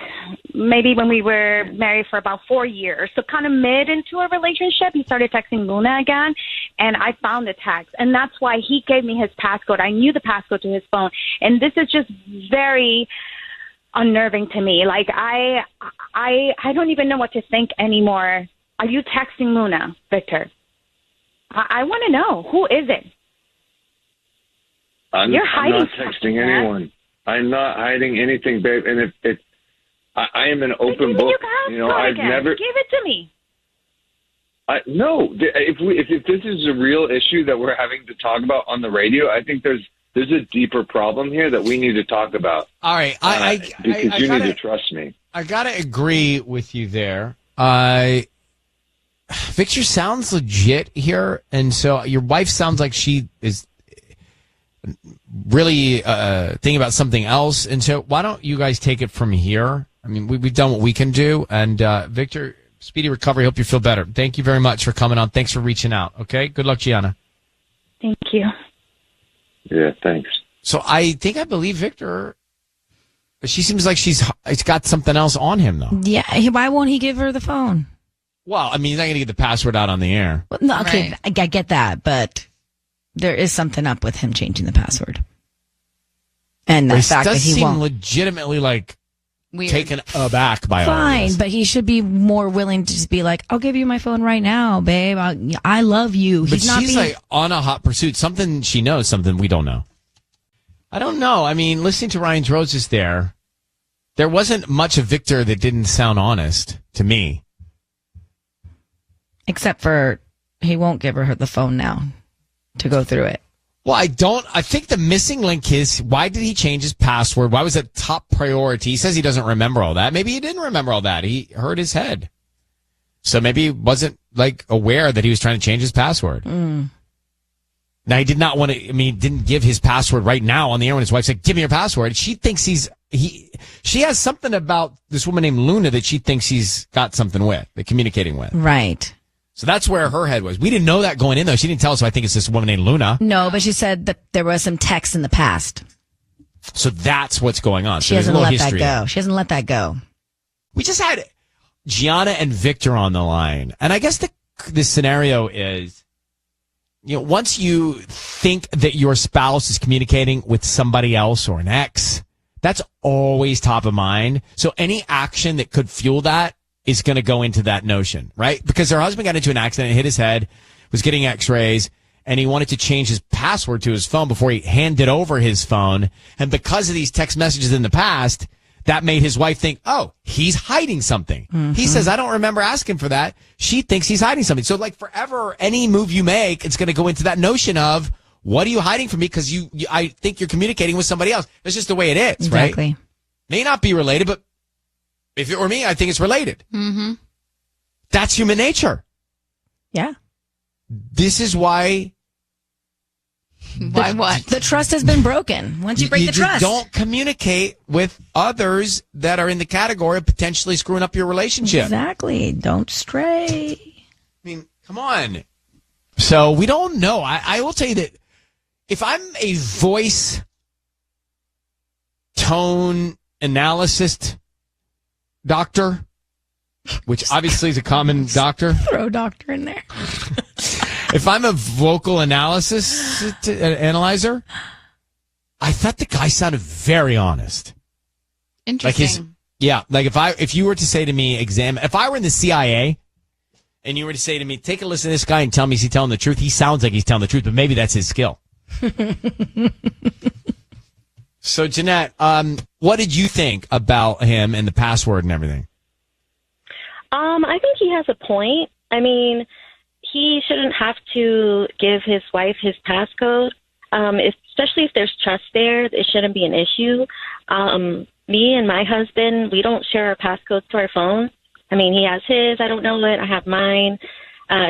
maybe when we were married for about 4 years. So kind of mid into a relationship, he started texting Luna again, and I found the text. And that's why he gave me his passcode. I knew the passcode to his phone. And this is just very unnerving to me. Like, I don't even know what to think anymore. Are you texting Luna, Victor? I want to know. Who is it? You're hiding. I'm not texting anyone. I'm not hiding anything, babe. And if I am an open book, you know, I've never. Give it to me. No. If this is a real issue that we're having to talk about on the radio, I think there's a deeper problem here that we need to talk about. All right, because you need to trust me. I gotta agree with you there. Victor sounds legit here, and so your wife sounds like she is really thinking about something else. And so why don't you guys take it from here? I mean, we've done what we can do. And Victor, speedy recovery. Hope you feel better. Thank you very much for coming on. Thanks for reaching out. Okay. Good luck, Gianna. Thank you. Yeah, thanks. So I believe Victor. She seems like she's got something else on him, though. Yeah. Why won't he give her the phone? Well, I mean, he's not going to get the password out on the air. Well, no, okay, Right. I get that, but there is something up with him changing the password. And the fact that he won't. Legitimately like Weird. taken aback by all Fine, this. but he should be more willing to just be like, I'll give you my phone right now, babe. I love you. But she's like on a hot pursuit. Something she knows, something we don't know. I don't know. I mean, listening to Ryan's Roses there wasn't much of Victor that didn't sound honest to me. Except for he won't give her the phone now to go through it. Well, I think the missing link is, why did he change his password? Why was it top priority? He says he doesn't remember all that. Maybe he didn't remember all that. He hurt his head. So maybe he wasn't like aware that he was trying to change his password. Now he did not want to, he didn't give his password right now on the air when his wife said, give me your password. She thinks he's she has something about this woman named Luna that she thinks he's got something with, communicating with. Right. So that's where her head was. We didn't know that going in, though. She didn't tell us, so I think it's this woman named Luna. No, but she said that there was some text in the past. So that's what's going on. She hasn't let that go. She hasn't let that go. We just had Gianna and Victor on the line. And I guess the scenario is, once you think that your spouse is communicating with somebody else or an ex, that's always top of mind. So any action that could fuel that is going to go into that notion, right? Because her husband got into an accident, hit his head, was getting x-rays, and he wanted to change his password to his phone before he handed over his phone. And because of these text messages in the past, that made his wife think, oh, he's hiding something. Mm-hmm. He says, I don't remember asking for that. She thinks he's hiding something. So like forever, any move you make, it's going to go into that notion of, what are you hiding from me? Because I think you're communicating with somebody else. That's just the way it is, exactly. Right? May not be related, but if it were me, I think it's related. Mm-hmm. That's human nature. Yeah. This is why. Why what? The trust has been broken. Once you break the trust. Don't communicate with others that are in the category of potentially screwing up your relationship. Exactly. Don't stray. I mean, come on. So we don't know. I will tell you that if I'm a voice tone analyst doctor, which obviously is a common doctor. Throw doctor in there. If I'm a vocal analyzer, I thought the guy sounded very honest. Interesting. If you were to say to me, if I were in the CIA and you were to say to me, take a listen to this guy and tell me, is he telling the truth? He sounds like he's telling the truth, but maybe that's his skill. So, Jeanette, what did you think about him and the password and everything? I think he has a point. I mean, he shouldn't have to give his wife his passcode, especially if there's trust there. It shouldn't be an issue. Me and my husband, we don't share our passcodes to our phone. I mean, he has his. I don't know it. I have mine.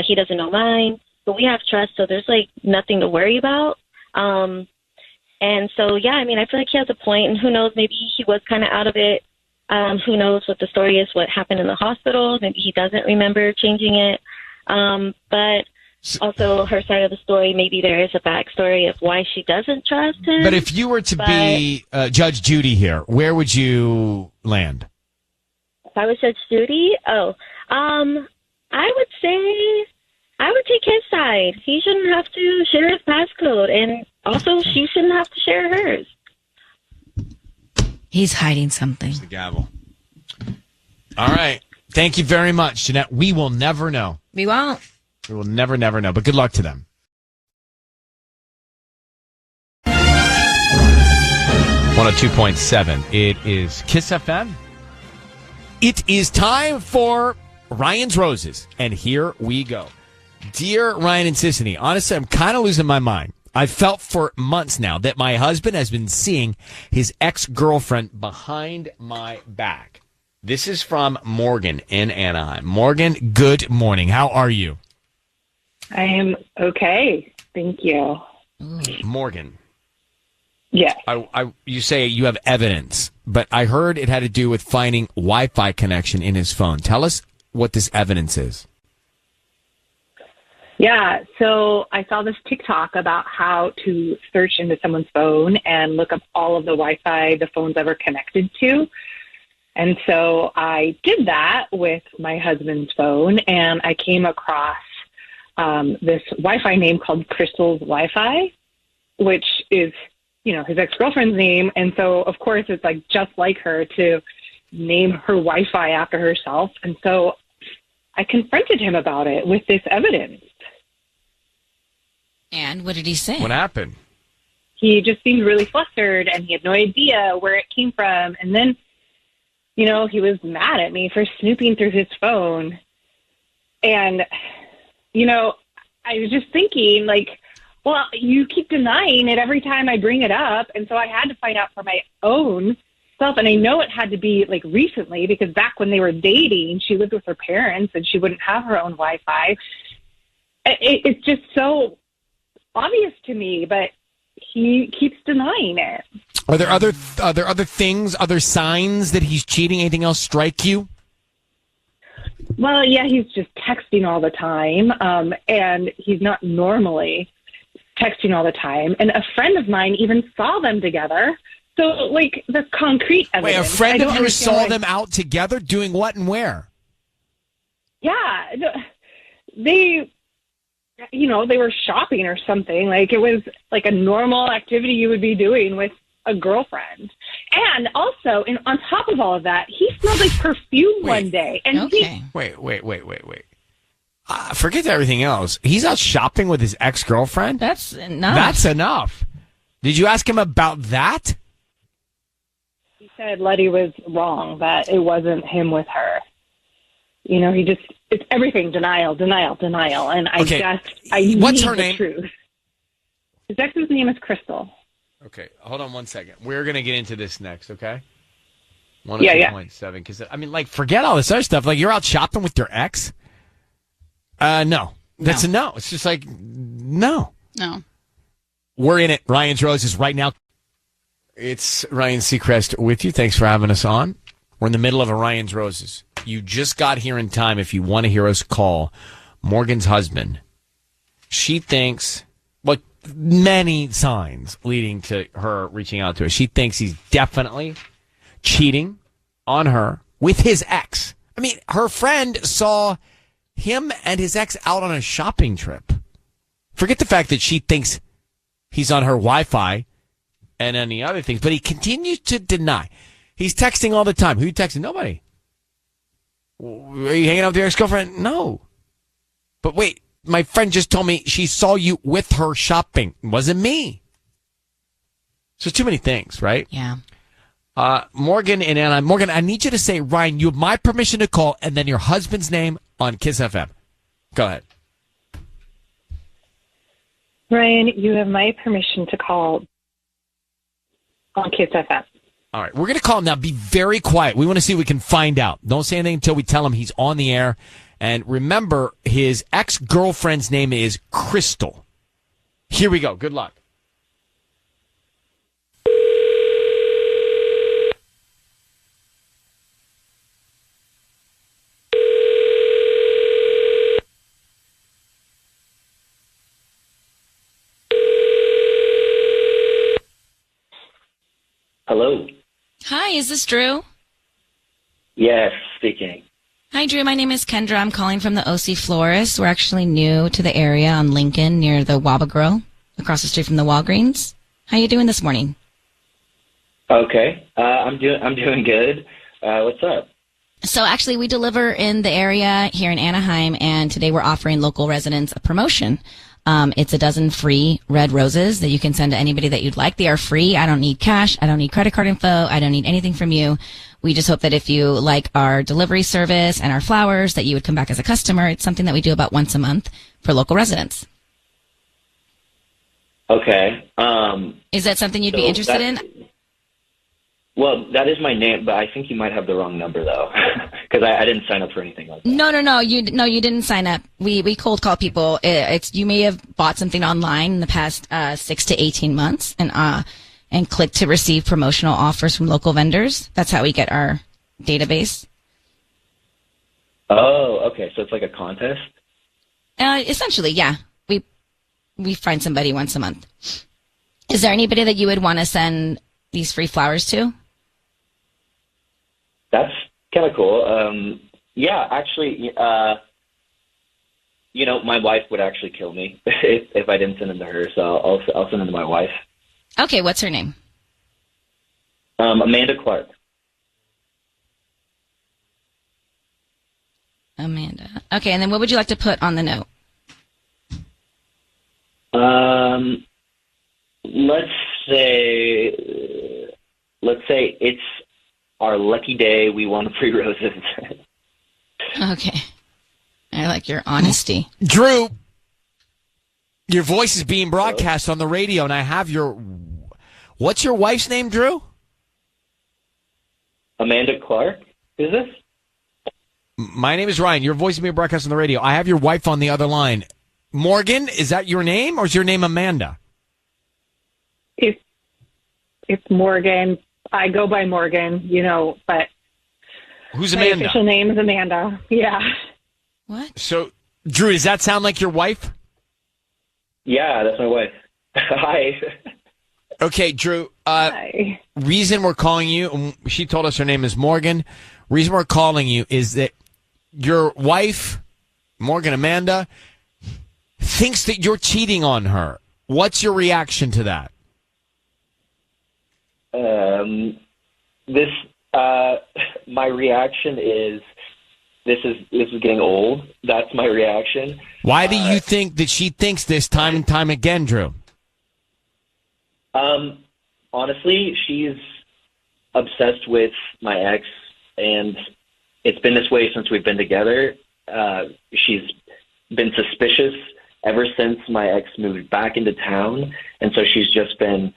He doesn't know mine. But we have trust, so there's, nothing to worry about. And so, yeah, I mean, I feel like he has a point, and who knows, maybe he was kind of out of it. Who knows what the story is, what happened in the hospital. Maybe he doesn't remember changing it. But also her side of the story, maybe there is a backstory of why she doesn't trust him. But if you were to be Judge Judy here, where would you land? If I was Judge Judy, I would say I would take his side. He shouldn't have to share his passcode, and also she shouldn't have to share hers. He's hiding something. There's the gavel. All right. Thank you very much, Jeanette. We will never know. We won't. We will never know. But good luck to them. 102.7. It is Kiss FM. It is time for Ryan's Roses. And here we go. Dear Ryan and Sissany, honestly, I'm kind of losing my mind. I've felt for months now that my husband has been seeing his ex-girlfriend behind my back. This is from Morgan in Anaheim. Morgan, good morning. How are you? I am okay. Thank you. Morgan. Yeah. You say you have evidence, but I heard it had to do with finding Wi-Fi connection in his phone. Tell us what this evidence is. Yeah, so I saw this TikTok about how to search into someone's phone and look up all of the Wi-Fi the phone's ever connected to. And so I did that with my husband's phone, and I came across this Wi-Fi name called Crystal's Wi-Fi, which is, his ex-girlfriend's name. And so, of course, it's just like her to name her Wi-Fi after herself. And so I confronted him about it with this evidence. And what did he say? What happened? He just seemed really flustered, and he had no idea where it came from. And then, he was mad at me for snooping through his phone. And, I was just thinking, well, you keep denying it every time I bring it up. And so I had to find out for my own self. And I know it had to be recently, because back when they were dating, she lived with her parents and she wouldn't have her own Wi-Fi. It's just so obvious to me, but he keeps denying it. Are there other things, other signs that he's cheating? Anything else strike you? Well, yeah, he's just texting all the time, and he's not normally texting all the time. And a friend of mine even saw them together. So, like, the concrete evidence. Wait, a friend of yours saw them out together doing what and where? Yeah, they were shopping or something. Like, it was like a normal activity you would be doing with a girlfriend. And also, on top of all of that, he smelled like perfume one day. And Wait. Forget everything else. He's out shopping with his ex-girlfriend? That's enough. That's enough. Did you ask him about that? He said Letty was wrong, that it wasn't him with her. You know, it's everything denial. And What's need her the name? Truth. His ex's name is Crystal. Okay, hold on 1 second. We're going to get into this next, okay? Yeah. 102.7, because, I mean, like, forget all this other stuff. Like, you're out shopping with your ex? No. That's a no. It's just like, no. No. We're in it. Ryan's Roses right now. It's Ryan Seacrest with you. Thanks for having us on. We're in the middle of a Ryan's Roses. You just got here in time if you want to hear us call Morgan's husband. She thinks, well, many signs leading to her reaching out to us. She thinks he's definitely cheating on her with his ex. I mean, her friend saw him and his ex out on a shopping trip. Forget the fact that she thinks he's on her Wi-Fi and any other things, but he continues to deny. He's texting all the time. Who you texting? Nobody. Are you hanging out with your ex-girlfriend? No. But wait, my friend just told me she saw you with her shopping. It wasn't me. So too many things, right? Yeah. Morgan and Anna. Morgan, I need you to say, Ryan, you have my permission to call, and then your husband's name on Kiss FM. Go ahead. Ryan, you have my permission to call on Kiss FM. All right, we're going to call him now. Be very quiet. We want to see if we can find out. Don't say anything until we tell him he's on the air. And remember, his ex-girlfriend's name is Crystal. Here we go. Good luck. Hello. Hi, is this Drew? Yes, speaking. Hi, Drew. My name is Kendra. I'm calling from the OC Florist. We're actually new to the area on Lincoln near the Waba Grill, across the street from the Walgreens. How you doing this morning? Okay. I'm doing good. What's up? So actually, we deliver in the area here in Anaheim, and today we're offering local residents a promotion. It's a dozen free red roses that you can send to anybody that you'd like. They are free. I don't need cash. I don't need credit card info. I don't need anything from you. We just hope that if you like our delivery service and our flowers, that you would come back as a customer. It's something that we do about once a month for local residents. Okay. Is that something you'd be interested in? Well, that is my name, but I think you might have the wrong number, though, because I didn't sign up for anything like that. No. You didn't sign up. We cold call people. You may have bought something online in the past 6 to 18 months and clicked to receive promotional offers from local vendors. That's how we get our database. Oh, okay. So it's like a contest? Essentially, yeah. We find somebody once a month. Is there anybody that you would want to send these free flowers to? That's kind of cool. Yeah, actually, my wife would actually kill me if I didn't send them to her, so I'll send them to my wife. Okay, what's her name? Amanda Clark. Amanda. Okay, and then what would you like to put on the note? Let's say it's our lucky day. We won free roses. Okay. I like your honesty. Drew, your voice is being broadcast on the radio, and I have what's your wife's name, Drew? Amanda Clark. Who's this? My name is Ryan. Your voice is being broadcast on the radio. I have your wife on the other line. Morgan, is that your name, or is your name Amanda? It's Morgan. I go by Morgan, but who's my Amanda? official name is Amanda. Yeah. What? So, Drew, does that sound like your wife? Yeah, that's my wife. Hi. Okay, Drew. Hi. Reason we're calling you, she told us her name is Morgan. Reason we're calling you is that your wife, Morgan Amanda, thinks that you're cheating on her. What's your reaction to that? My reaction is this is getting old. That's my reaction. Why do you think that she thinks this time and time again, Drew? Honestly, she's obsessed with my ex, and it's been this way since we've been together. She's been suspicious ever since my ex moved back into town, and so she's just been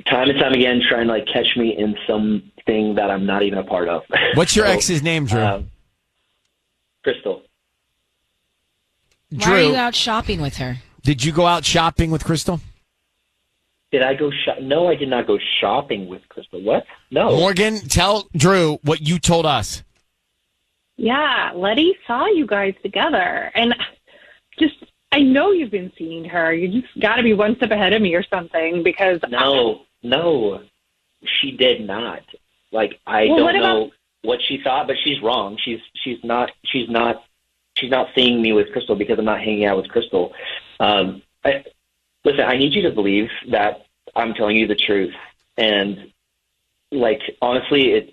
time and time again trying to catch me in something that I'm not even a part of. What's your ex's name, Drew? Crystal. Why are you out shopping with her? Did you go out shopping with Crystal? Did I go No, I did not go shopping with Crystal. What? No. Morgan, tell Drew what you told us. Yeah, Letty saw you guys together. And I know you've been seeing her. You just got to be one step ahead of me or something because... No, she did not. I don't know what she thought, but she's wrong. She's not seeing me with Crystal because I'm not hanging out with Crystal. Listen, I need you to believe that I'm telling you the truth. And honestly,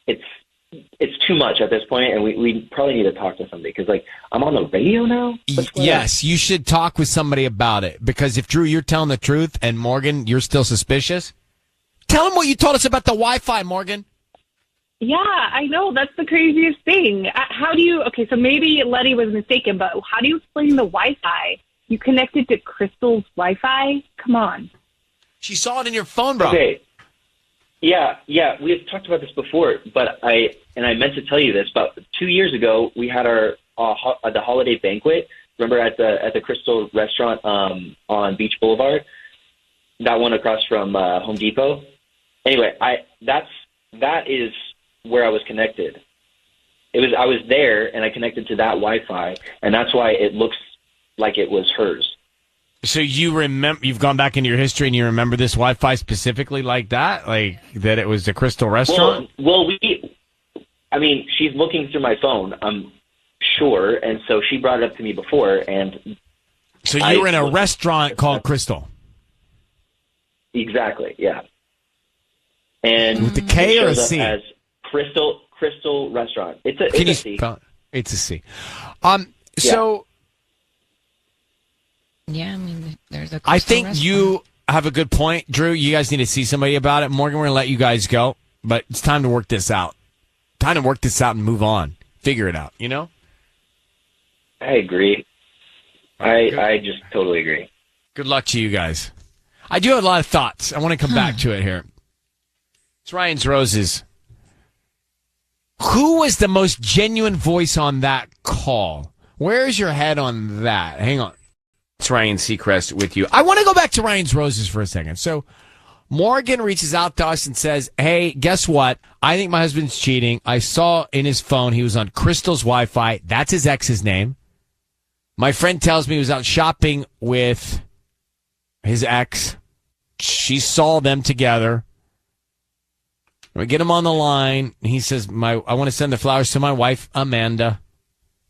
it's too much at this point, and we probably need to talk to somebody because I'm on the radio now. Yes, you should talk with somebody about it because if Drew, you're telling the truth, and Morgan, you're still suspicious. Tell him what you told us about the Wi-Fi, Morgan. Yeah, I know. That's the craziest thing. How do you... Okay, so maybe Letty was mistaken, but how do you explain the Wi-Fi? You connected to Crystal's Wi-Fi? Come on. She saw it in your phone, bro. Okay. Yeah. We've talked about this before, but I meant to tell you this. About 2 years ago, we had the holiday banquet. Remember at the Crystal restaurant on Beach Boulevard, that one across from Home Depot. Anyway, that is where I was connected. I was there and I connected to that Wi-Fi, and that's why it looks like it was hers. So you've gone back into your history and you remember this Wi-Fi specifically like that? That it was the Crystal restaurant? Well, she's looking through my phone, I'm sure, and so she brought it up to me before, and... So you were in a restaurant called Crystal? Exactly, yeah. And with the K or a C? As Crystal Restaurant. It's a C. It's a C. So... Yeah, there's a Crystal I think restaurant. you have a good point, Drew. You guys need to see somebody about it. Morgan, we're going to let you guys go, but it's time to work this out. Time to work this out and move on. Figure it out, I agree. I just totally agree. Good luck to you guys. I do have a lot of thoughts. I want to come back to it here. It's Ryan's Roses. Who was the most genuine voice on that call? Where's your head on that? Hang on. It's Ryan Seacrest with you. I want to go back to Ryan's Roses for a second. So Morgan reaches out to us and says, hey, guess what? I think my husband's cheating. I saw in his phone he was on Crystal's Wi-Fi. That's his ex's name. My friend tells me he was out shopping with his ex. She saw them together. We get him on the line. He says, I want to send the flowers to my wife, Amanda.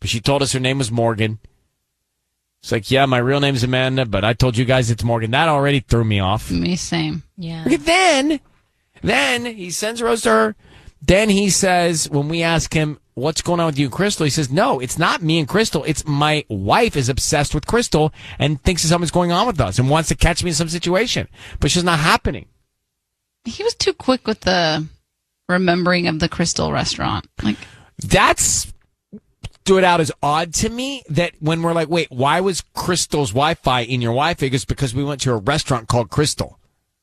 But she told us her name was Morgan. It's yeah, my real name's Amanda, but I told you guys it's Morgan. That already threw me off. Me same. Yeah. Then he sends a rose to her. Then he says, when we ask him, what's going on with you and Crystal? He says, no, it's not me and Crystal. It's my wife is obsessed with Crystal and thinks something's going on with us and wants to catch me in some situation. But it's just not happening. He was too quick with the remembering of the Crystal restaurant. That's stood out as odd to me that when we're wait, why was Crystal's Wi-Fi in your Wi-Fi? It's because we went to a restaurant called Crystal.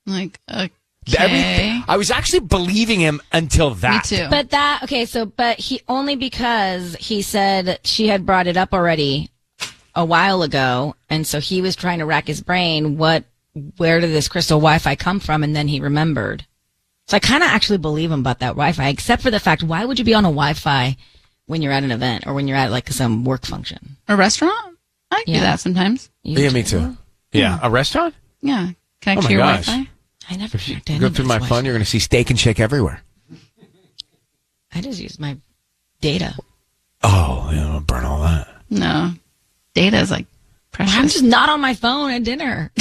Okay. I was actually believing him until that. Me too. But he only because he said she had brought it up already a while ago, and so he was trying to rack his brain. What where did this crystal Wi-Fi come from? And then he remembered. So I kind of actually believe him about that Wi-Fi, except for the fact, why would you be on a Wi-Fi when you're at an event or when you're at like some work function? A restaurant? I do that sometimes. Yeah, me too. Yeah, a restaurant? Yeah. Connect to your Wi-Fi. I never If you go through my phone, you're going to see Steak and Shake everywhere. I just use my data. Oh, yeah, burn all that. No. Data is like precious. I'm just not on my phone at dinner.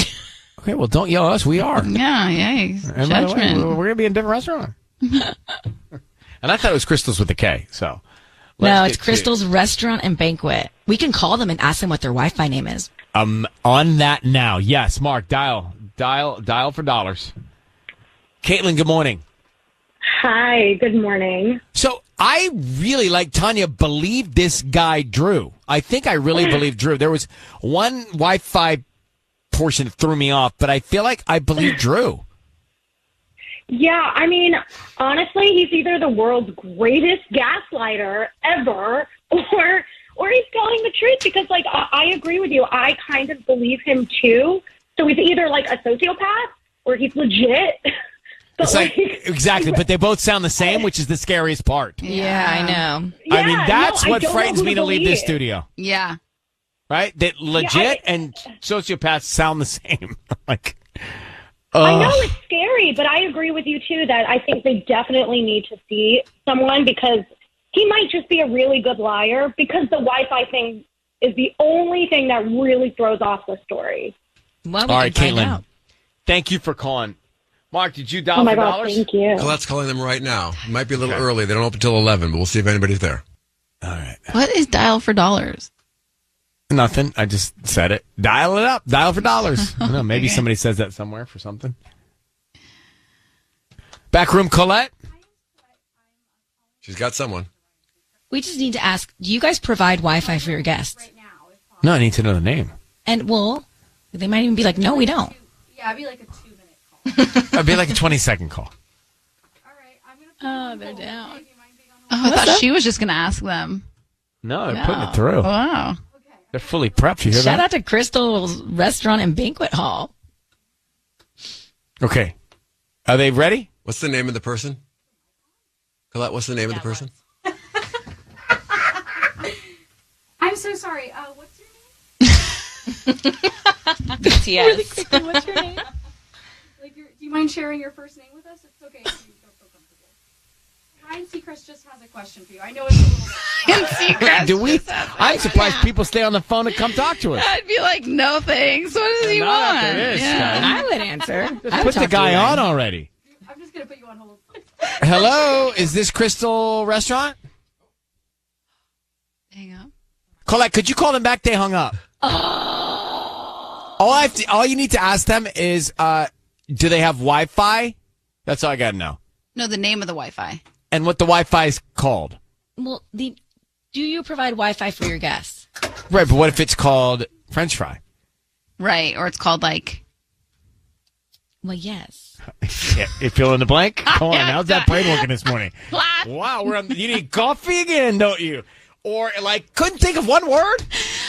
Okay, well, don't yell at us. We are. Yeah, And by the way, judgment. we're going to be in a different restaurant. And I thought it was Crystal's with a K, so. No, it's Crystal's Restaurant and Banquet. We can call them and ask them what their Wi-Fi name is. On that now. Yes, Mark, dial for dollars. Caitlin, good morning. Hi, good morning. So I really, like Tanya, believed this guy Drew. I think I really believed Drew. There was one Wi-Fi portion that threw me off, but I feel like I believe Drew. Yeah, I mean, honestly, he's either the world's greatest gaslighter ever, or he's telling the truth. Because, like, I agree with you. I kind of believe him too. So he's either like a sociopath or he's legit. It's like, exactly, but they both sound the same, which is the scariest part. Yeah, I know. I mean, that's what frightens me to leave this studio. Yeah. Right? That legit and sociopaths sound the same. Like, I know it's scary, but I agree with you too that I think they definitely need to see someone, because he might just be a really good liar, because the Wi-Fi thing is the only thing that really throws off the story. Well, all right, Caitlin, thank you for calling. Mark, did you dial Oh my for God, dollars? thank you. Colette's calling them right now. It might be a little early. They don't open until 11, but we'll see if anybody's there. All right. What is dial for dollars? Nothing. I just said it. Dial it up. Dial for dollars. I don't know. Maybe somebody says that somewhere for something. Backroom Colette. She's got someone. We just need to ask, do you guys provide Wi-Fi for your guests? No, I need to know the name. And, well, they might even be like, no, we don't. Yeah, it'd be like a 2-minute call. It'd be like a 20-second call. Oh, they're down. Oh, I thought she was just going to ask them. No, they're putting it through. Wow. They're fully prepped. You hear Shout that? out to Crystal's Restaurant and Banquet Hall. Okay. Are they ready? What's the name of the person? Colette, what's the name of the person? I'm so sorry. What's your name? BTS. Really quickly, what's your name? Do you mind sharing your first name with us? It's okay if you don't feel comfortable. Ryan Seacrest just has a question for you. I know it's a little bit. Do we? I'm surprised people stay on the phone and come talk to us. I'd be like, no thanks. What does he Not want? after this, Yeah. guys. I would answer. Just put the guy on already. I'm just going to put you on hold. Hello, is this Crystal Restaurant? Hang up. Colette, could you call them back? They hung up. All you need to ask them is, do they have Wi-Fi? That's all I got to know. No, the name of the Wi-Fi. And what the Wi-Fi is called. Well, do you provide Wi-Fi for your guests? Right, but what if it's called French fry? Right, or it's called like... Well, yes. Yeah, you fill in the blank? Come on, how's that brain working this morning? Wow, you need coffee again, don't you? Or, like, couldn't think of one word?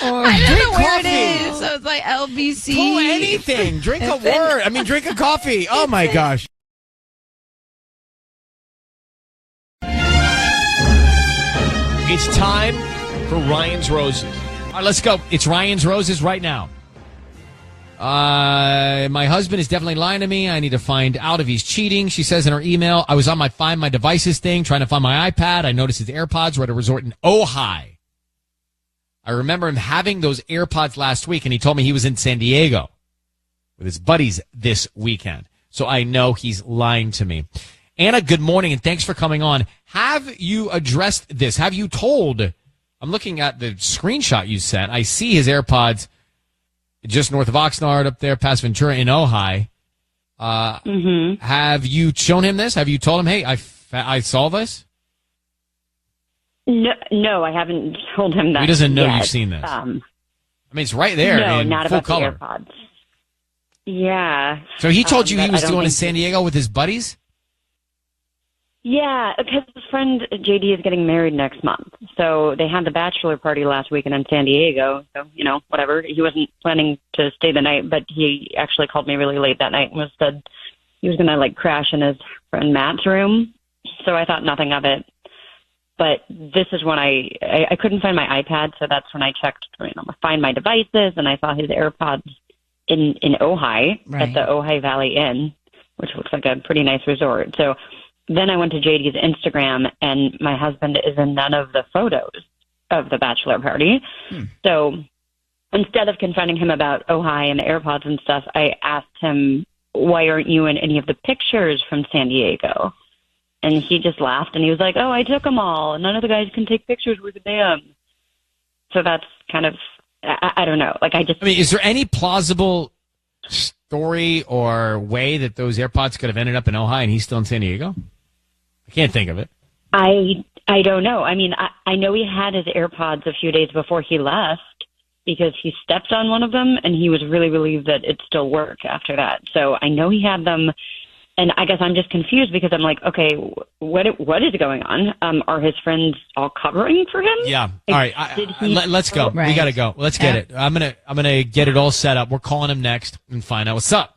Or I don't drink know where coffee. it is. So it's like LBC. Pull anything. Drink a word. I mean, drink a coffee. Oh, my gosh. It's time for Ryan's Roses. All right, let's go. It's Ryan's Roses right now. My husband is definitely lying to me. I need to find out if he's cheating. She says in her email, I was on my Find My Devices thing, trying to find my iPad. I noticed his AirPods were at a resort in Ojai. I remember him having those AirPods last week, and he told me he was in San Diego with his buddies this weekend. So I know he's lying to me. Anna, good morning, and thanks for coming on. Have you addressed this? Have you told? I'm looking at the screenshot you sent. I see his AirPods just north of Oxnard, up there past Ventura in Ojai. Have you shown him this? Have you told him, hey, I saw this? No, I haven't told him that. He doesn't know yet. you've seen this. I mean, it's right there No, in not full about color. the AirPods. Yeah. So he told you he but was I don't doing in think- San Diego with his buddies? Yeah, because his friend JD is getting married next month. So they had the bachelor party last weekend in San Diego. So, whatever. He wasn't planning to stay the night, but he actually called me really late that night and said he was going to crash in his friend Matt's room. So I thought nothing of it. But this is when I couldn't find my iPad. So that's when I checked, find my devices, and I saw his AirPods in Ojai at the Ojai Valley Inn, which looks like a pretty nice resort. So then I went to JD's Instagram, and my husband is in none of the photos of the bachelor party. So instead of confronting him about Ojai and the AirPods and stuff, I asked him, why aren't you in any of the pictures from San Diego? And he just laughed, and he was like, oh, I took them all, and none of the guys can take pictures with them. So that's kind of, I don't know. Is there any plausible story or way that those AirPods could have ended up in Ojai and he's still in San Diego? I can't think of it. I don't know. I know he had his AirPods a few days before he left because he stepped on one of them, and he was really relieved that it still worked after that. So I know he had them. And I guess I'm just confused because I'm like, okay, what is going on? Are his friends all covering for him? Yeah. All right. Let's go. Right. We got to go. Let's get it. I'm gonna get it all set up. We're calling him next and find out what's up.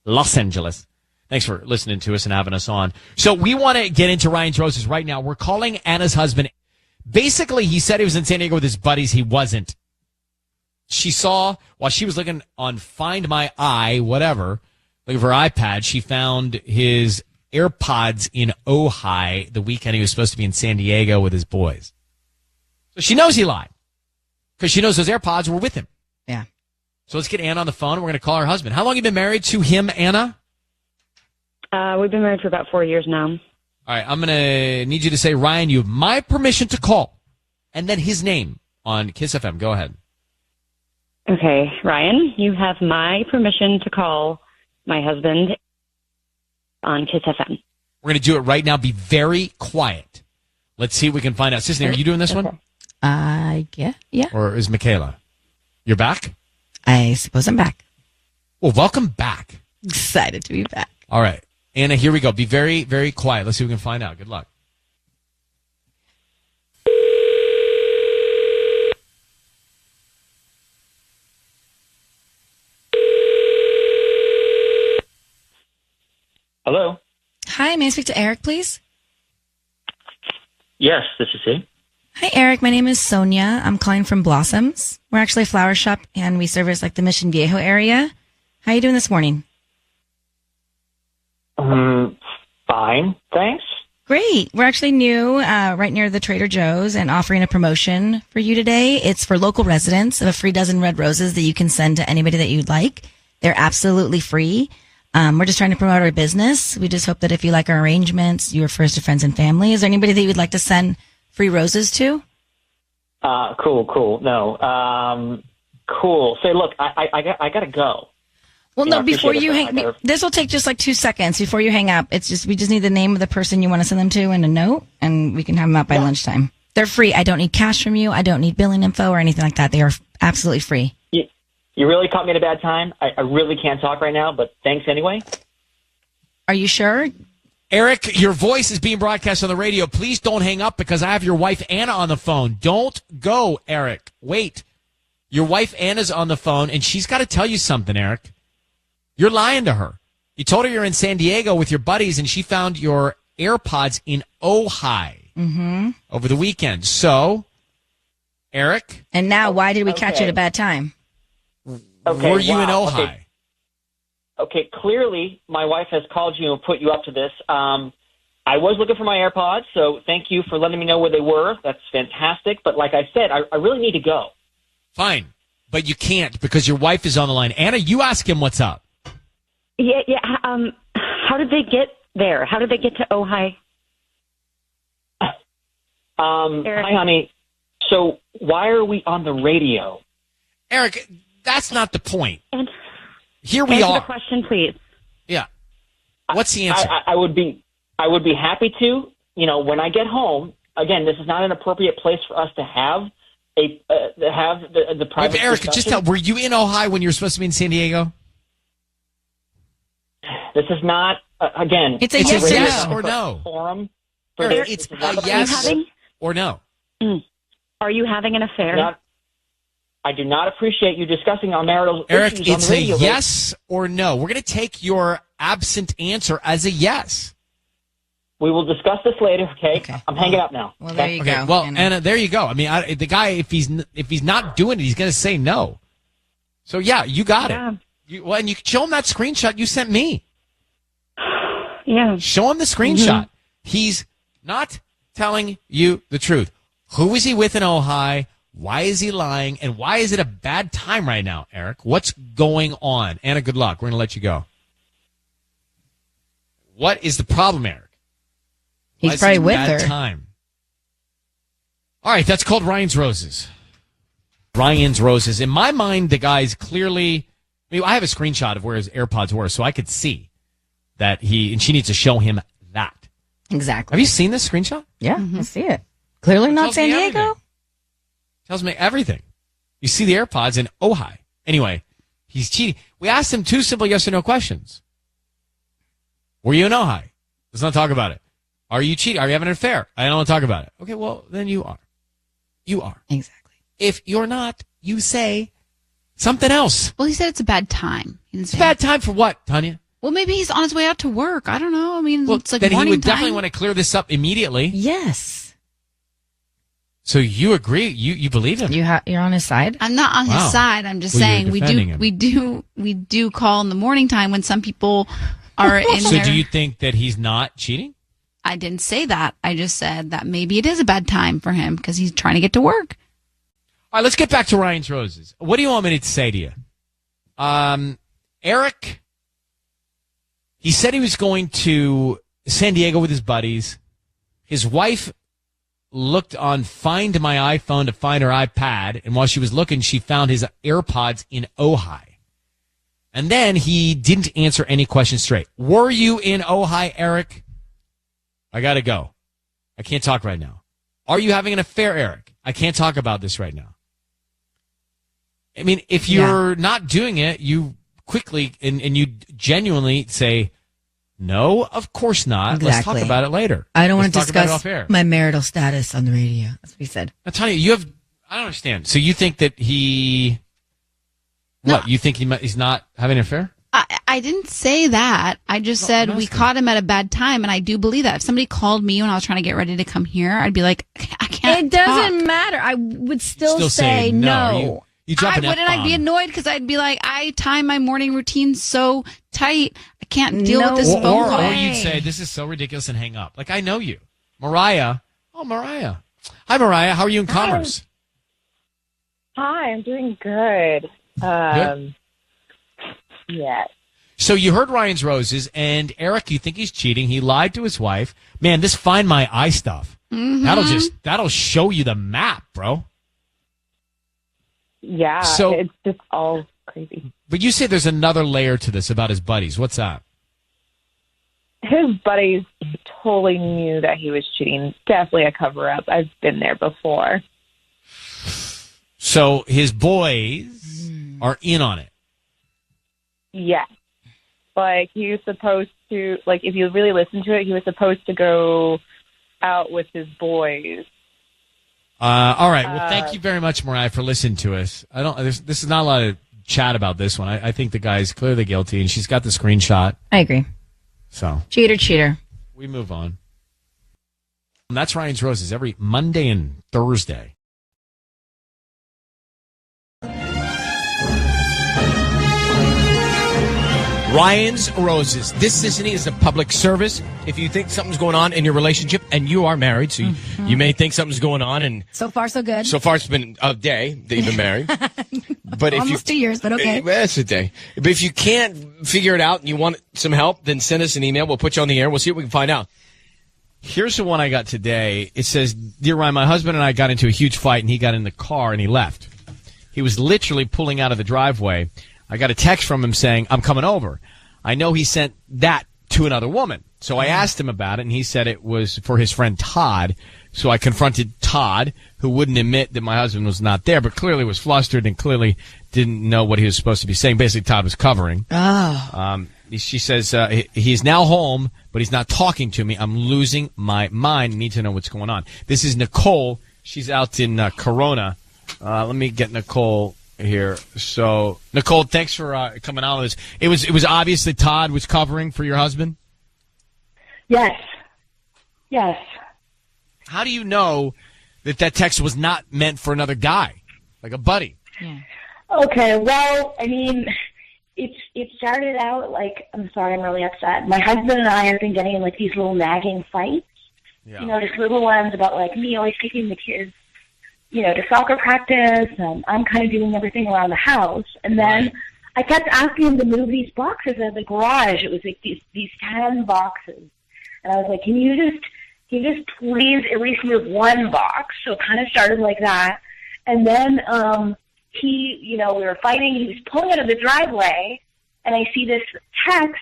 Los Angeles. Thanks for listening to us and having us on. So we want to get into Ryan's Roses right now. We're calling Anna's husband. Basically, he said he was in San Diego with his buddies. He wasn't. She saw while she was looking on Find My Eye, whatever. Look at her iPad. She found his AirPods in Ojai the weekend he was supposed to be in San Diego with his boys. So she knows he lied because she knows those AirPods were with him. Yeah. So let's get Anna on the phone. We're going to call her husband. How long have you been married to him, Anna? We've been married for about 4 years now. All right. I'm going to need you to say, Ryan, you have my permission to call, and then his name on Kiss FM. Go ahead. Okay, Ryan, you have my permission to call my husband on Kiss FM. We're going to do it right now. Be very quiet. Let's see if we can find out. Sister, are you doing this one? Yeah. Or is Michaela? You're back? I suppose I'm back. Well, welcome back. Excited to be back. All right. Anna, here we go. Be very, very quiet. Let's see if we can find out. Good luck. Hello? Hi, may I speak to Eric, please? Yes, this is he. Hi, Eric. My name is Sonia. I'm calling from Blossoms. We're actually a flower shop, and we service the Mission Viejo area. How are you doing this morning? Fine, thanks. Great. We're actually new, right near the Trader Joe's, and offering a promotion for you today. It's for local residents of a free dozen red roses that you can send to anybody that you'd like. They're absolutely free. We're just trying to promote our business. We just hope that if you like our arrangements, you refer us to friends and family. Is there anybody that you would like to send free roses to? Cool. No, cool. Say, look, I gotta go. Well, no, before you hang, this will take just 2 seconds before you hang up. We just need the name of the person you want to send them to and a note, and we can have them out by lunchtime. They're free. I don't need cash from you. I don't need billing info or anything like that. They are absolutely free. You really caught me at a bad time. I really can't talk right now, but thanks anyway. Are you sure? Eric, your voice is being broadcast on the radio. Please don't hang up because I have your wife, Anna, on the phone. Don't go, Eric. Wait. Your wife, Anna's on the phone, and she's got to tell you something, Eric. You're lying to her. You told her you're in San Diego with your buddies, and she found your AirPods in Ojai over the weekend. So, Eric? And now, why did we catch you at a bad time? Okay, were you in Ojai? Okay, clearly my wife has called you and put you up to this. I was looking for my AirPods, so thank you for letting me know where they were. That's fantastic. But like I said, I really need to go. Fine, but you can't because your wife is on the line. Anna, you ask him what's up. Yeah. How did they get there? How did they get to Ojai? Hi, honey. So why are we on the radio? Eric, that's not the point. Here we are. Answer the question, please. Yeah. What's the answer? I would be happy to. When I get home. Again, this is not an appropriate place for us to have the private. Wait, Eric, discussion. just were you in Ojai when you were supposed to be in San Diego? This is not again. It's a yes or no forum. Eric, it's a yes or no. Are you having an affair? I do not appreciate you discussing our marital Eric, issues on it's the a radio. yes or no. We're going to take your absent answer as a yes. We will discuss this later, okay? I'm hanging up now. Well, there you go. Well, Anna, there you go. I mean, the guy, if he's not doing it, he's going to say no. So yeah, you got it. And you can show him that screenshot you sent me. Yeah. Show him the screenshot. He's not telling you the truth. Who is he with in Ojai? Why is he lying? And why is it a bad time right now, Eric? What's going on? Anna, good luck. We're going to let you go. What is the problem, Eric? He's probably with her. Time. All right, that's called Ryan's Roses. Ryan's Roses. In my mind, the guy's clearly... I have a screenshot of where his AirPods were, so I could see that and she needs to show him that. Exactly. Have you seen this screenshot? Yeah, I see it. Clearly not San Diego. Tells me everything. You see the AirPods in Ojai. Anyway, he's cheating. We asked him 2 simple yes or no questions. Were you in Ojai? Let's not talk about it. Are you cheating? Are you having an affair? I don't want to talk about it. Okay, well, then you are. You are. Exactly. If you're not, you say something else. Well, he said it's a bad time. It's a bad time for what, Tanya? Well, maybe he's on his way out to work. I don't know. I mean, it's like then he morning would time. definitely want to clear this up immediately. Yes. So you agree? You believe him? You're on his side? I'm not on his side. I'm just saying we do call in the morning time when some people are in So there. do you think that he's not cheating? I didn't say that. I just said that maybe it is a bad time for him because he's trying to get to work. All right, let's get back to Ryan's Roses. What do you want me to say to you? Eric, he said he was going to San Diego with his buddies. His wife looked on Find My iPhone to find her iPad, and while she was looking, she found his AirPods in Ojai. And then he didn't answer any questions straight. Were you in Ojai, Eric? I got to go. I can't talk right now. Are you having an affair, Eric? I can't talk about this right now. I mean, if you're not doing it, you quickly and you genuinely say, no, of course not. Exactly. Let's talk about it later. I don't want to Let's talk about it discuss off air. my marital status on the radio. That's what he said. Now, Tanya, I don't understand. So you think that what? You think he's not having an affair? I didn't say that. I just said we caught him at a bad time, and I do believe that. If somebody called me when I was trying to get ready to come here, I'd be like, I can't. It doesn't matter. I would still say no. You drop an wouldn't. I'd be annoyed because I'd be like, I time my morning routine so tight. I can't deal with this phone call. Or you'd say, this is so ridiculous, and hang up. Like, I know you. Mariah. Oh, Mariah. Hi, Mariah. How are you in Commerce? Hi, I'm doing good. Good? Yes. So you heard Ryan's Roses, and Eric, you think he's cheating. He lied to his wife. Man, this Find My Eye stuff. Mm-hmm. That'll show you the map, bro. Yeah, So- it's just all crazy. But you say there's another layer to this about his buddies. What's that? His buddies totally knew that he was cheating. Definitely a cover-up. I've been there before. So his boys are in on it. Yes. Like, he was supposed to, like, if you really listen to it, he was supposed to go out with his boys. All right. Well, thank you very much, Mariah, for listening to us. This is not a lot of chat about this one. I think the guy's clearly guilty, and she's got the screenshot. I agree. So Cheater. we move on. And that's Ryan's Roses every Monday and Thursday. Ryan's Roses. This, Sissany, is a public service. If you think something's going on in your relationship, and you are married, so you may think something's going on, and So far, so good. so far it's been a day that you've been married. But if Almost 2 years, but okay. That's a day. But if you can't figure it out and you want some help, then send us an email. We'll put you on the air. We'll see what we can find out. Here's the one I got today. It says, Dear Ryan, my husband and I got into a huge fight, and he got in the car and he left. He was literally pulling out of the driveway. I got a text from him saying, I'm coming over. I know he sent that to another woman. So I asked him about it, and he said it was for his friend Todd. So I confronted Todd, who wouldn't admit that my husband was not there, but clearly was flustered and clearly didn't know what he was supposed to be saying. Basically, Todd was covering. Oh. She says he's now home, but he's not talking to me. I'm losing my mind. Need to know what's going on. This is Nicole She's out in Corona. Let me get Nicole here. So, Nicole, thanks for coming out with us. It was obvious that Todd was covering for your husband? Yes. Yes. How do you know that text was not meant for another guy, like a buddy? Okay, well, I mean, it started out like, I'm sorry, I'm really upset. My husband and I have been getting in like these little nagging fights. Yeah. You know, just little ones about like me always taking the kids, you know, to soccer practice, and I'm kind of doing everything around the house. And then I kept asking him to move these boxes out of the garage. It was like these 10 boxes. And I was like, can you just please at least move one box? So it kind of started like that. And then he, you know, we were fighting. He was pulling out of the driveway, and I see this text,